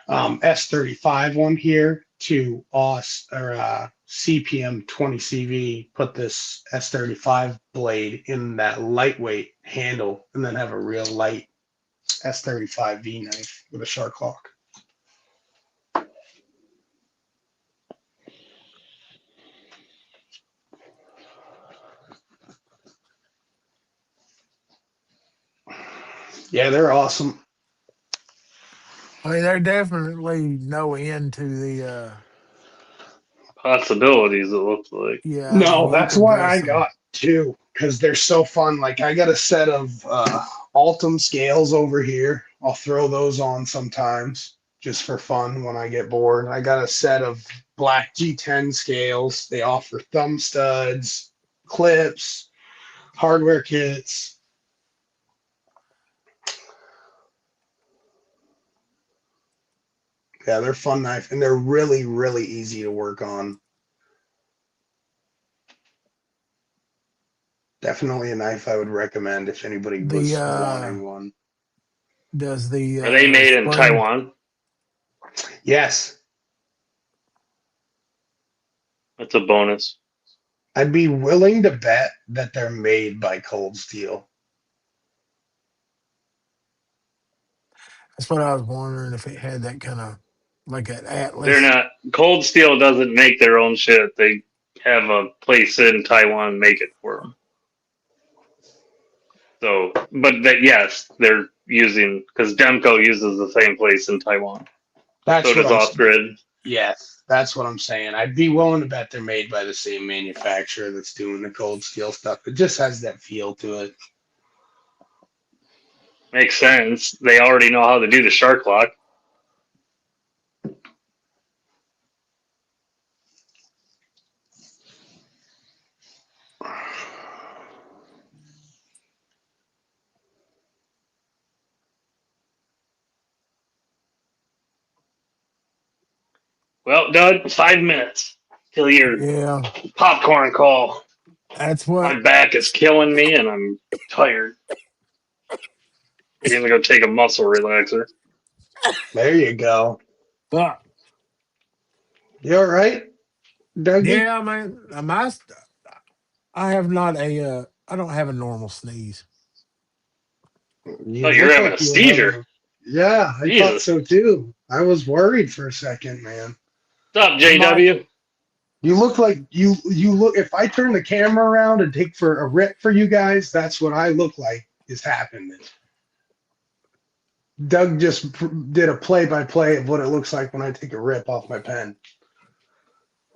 S35 one here to OS or CPM 20CV, put this S35 blade in that lightweight handle, and then have a real light S35V knife with a shark lock. Yeah, they're awesome. I mean, there's definitely no end to the Possibilities, it looks like. yeah. I No, mean, you that's can why dress I them. got two because they're so fun. Like I got a set of Altum scales over here. I'll throw those on sometimes just for fun when I get bored. I got a set of black G10 scales. They offer thumb studs, clips, hardware kits. Yeah, they're fun knife and they're really, really easy to work on. Definitely a knife I would recommend if anybody The was wanting one. does the Are they made in spring Taiwan? Yes, That's a bonus. I'd be willing to bet that they're made by Cold Steel. that's what I was wondering if it had that kind of like an They're Atlas. not. Cold Steel doesn't make their own shit. They have a place in Taiwan make it for them. So, but that yes, they're using because Demco uses the same place in Taiwan. So That's what does I'm. Off Grid. Yes, that's what I'm saying. I'd be willing to bet they're made by the same manufacturer that's doing the Cold Steel stuff. It just has that feel to it. Makes sense. They already know how to do the shark lock. Well, Doug, 5 minutes till your Yeah, popcorn call. that's My what. back is killing me and I'm tired. I'm gonna go take a muscle relaxer. There you go. But You all right, Dougie? yeah, man, I have not a I don't have a normal sneeze. You Oh, you're look having a like you were having seizure. a. Yeah, I thought Jesus. so too. I was worried for a second, man. What's up, I might. JW? You look like you look. If I turn the camera around and take for a rip for you guys, that's what I look like is happening. Doug just did a play-by-play of what it looks like when I take a rip off my pen.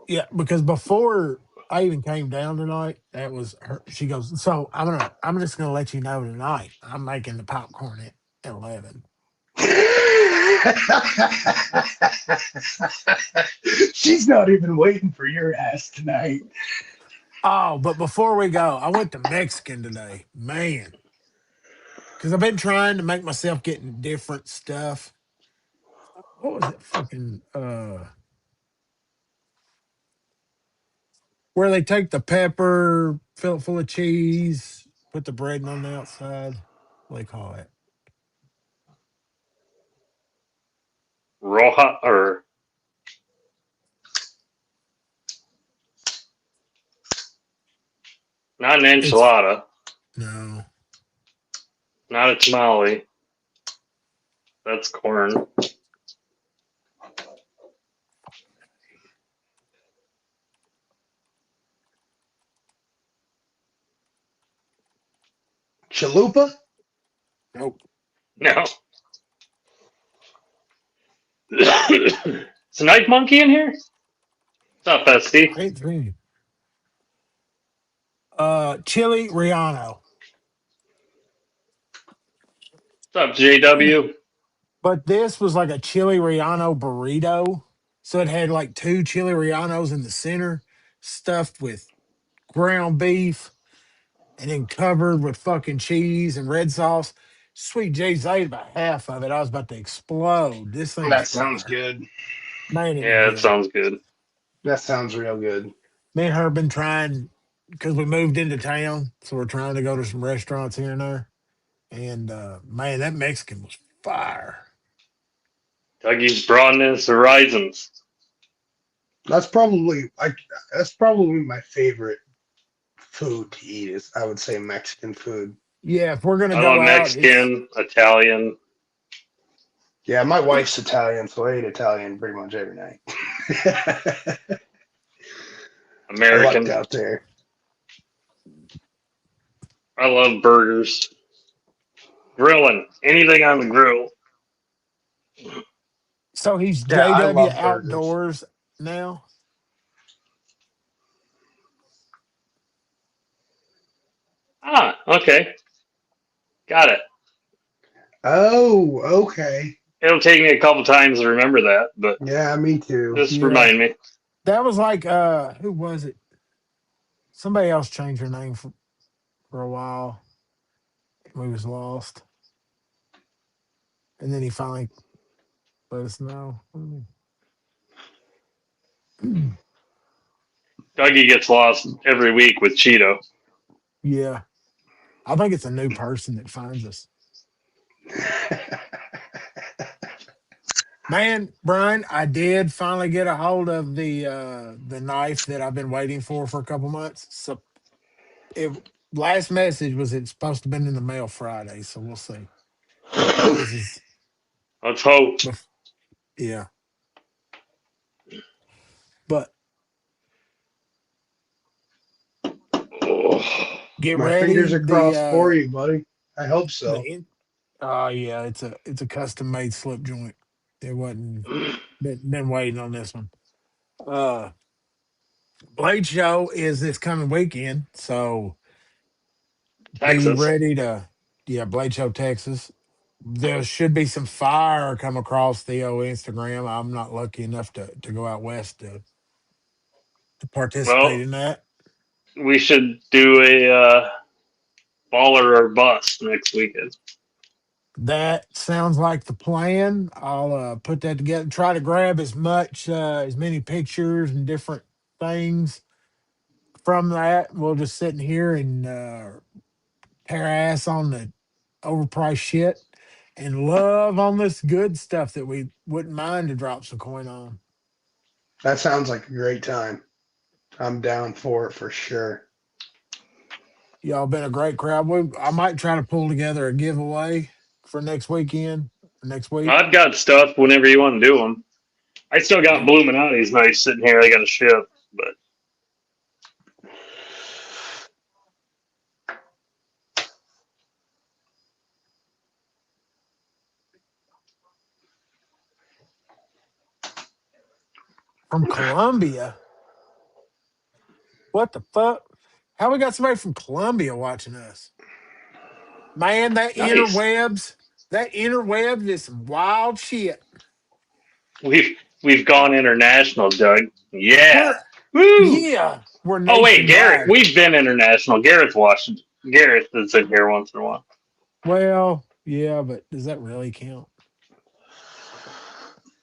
Yeah, because before I even came down tonight, that was her. She goes, so I'm just gonna let you know tonight. I'm making the popcorn at 11. She's not even waiting for your ass tonight. Oh, but before we go, I went to Mexican today, man, because I've been trying to make myself get different stuff. What was it? Fucking where they take the pepper, fill it full of cheese, put the bread on the outside. What do they call it? Roja or not an It's enchilada, no. not a tamale. That's corn. Chalupa? Nope. No. Is a knife monkey in here? What's up, Bestie? I ain't seen. Chili Riano. What's up, JW? But this was like a chili relleno burrito. So it had like two chili rellenos in the center, stuffed with ground beef, and then covered with fucking cheese and red sauce. Sweet Jesus, I ate about half of it. I was about to explode. This thing was That sounds fire. good. Man, it was Yeah, it good. sounds good. That sounds real good. Me and her been trying because we moved into town, so we're trying to go to some restaurants here and there. And man, that Mexican was fire. Dougie's broadening his horizons. That's probably that's probably my favorite food to eat is I would say Mexican food. Yeah, if we're gonna I go love out, it's Mexican, Italian, Yeah, my wife's Italian, so I eat Italian pretty much every night. I lucked American. out there. I love burgers. Grilling. Anything on the grill. so he's Yeah, I JW love burgers. Outdoors now. Ah, okay. Got it. Oh, okay. It'll take me a couple times to remember that, but Yeah, me too. just Yeah, remind me. that was like who was it? Somebody else changed her name for a while. We was lost, and then he finally let us know. Dougie gets lost every week with Cheeto. Yeah, I think it's a new person that finds us. Man, Brian, I did finally get a hold of the knife that I've been waiting for a couple months. So it last message was it's supposed to have been in the mail Friday, so we'll see. This is Let's hope. bef- yeah, but Oh, get My fingers ready. are crossed for you, buddy. I hope so. Oh yeah, it's a custom made slip joint. It wasn't been waiting on this one. Uh, Blade Show is this coming weekend, so be Texas. ready to yeah, Blade Show Texas. There should be some fire come across the Instagram. I'm not lucky enough to go out west to participate Well, in that. we should do a baller or bust next weekend. That sounds like the plan. I'll put that together. Try to grab as many pictures and different things from that. We'll just sit in here and tear ass on the overpriced shit and love on this good stuff that we wouldn't mind to drop some coin on. That sounds like a great time. I'm down for it for sure. Y'all been a great crowd. I might try to pull together a giveaway for next weekend, or next week. I've got stuff whenever you want to do them. I still got Yeah. Bluminati's nice sitting here. I got to ship, but From Colombia. What the fuck? How we got somebody from Colombia watching us? Man, nice. that interwebs is some wild shit. We've gone international, Doug. Yeah. We're Woo. yeah, we're Oh wait, Garrett. nationwide. We've been international. Garrett's watched. Garrett is in here once in a while. Well, yeah, but does that really count?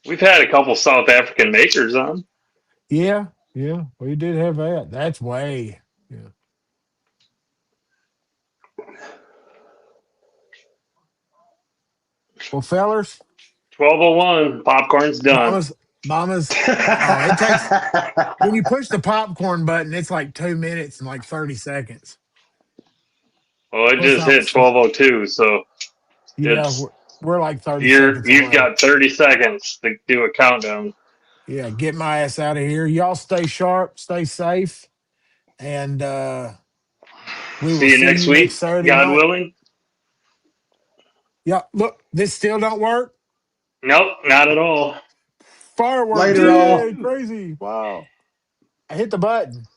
We've had a couple South African makers on. Yeah, yeah, we did have that. That's way. Yeah. Well, fellers, 1201. Popcorn's done. Mama's. Oh, it takes when you push the popcorn button, it's like 2 minutes and like 30 seconds. Well, it Well, it's just not. hit 1202, so Yeah, it's we're like 30 seconds you've away. got 30 seconds to do a countdown. Yeah, get my ass out of here. Y'all stay sharp, stay safe, and we will See you see next you next week, Saturday God night. willing. Yeah, look, this still don't work. Nope, not at all. Fireworks, Later, all. yay, crazy. Wow. I hit the button.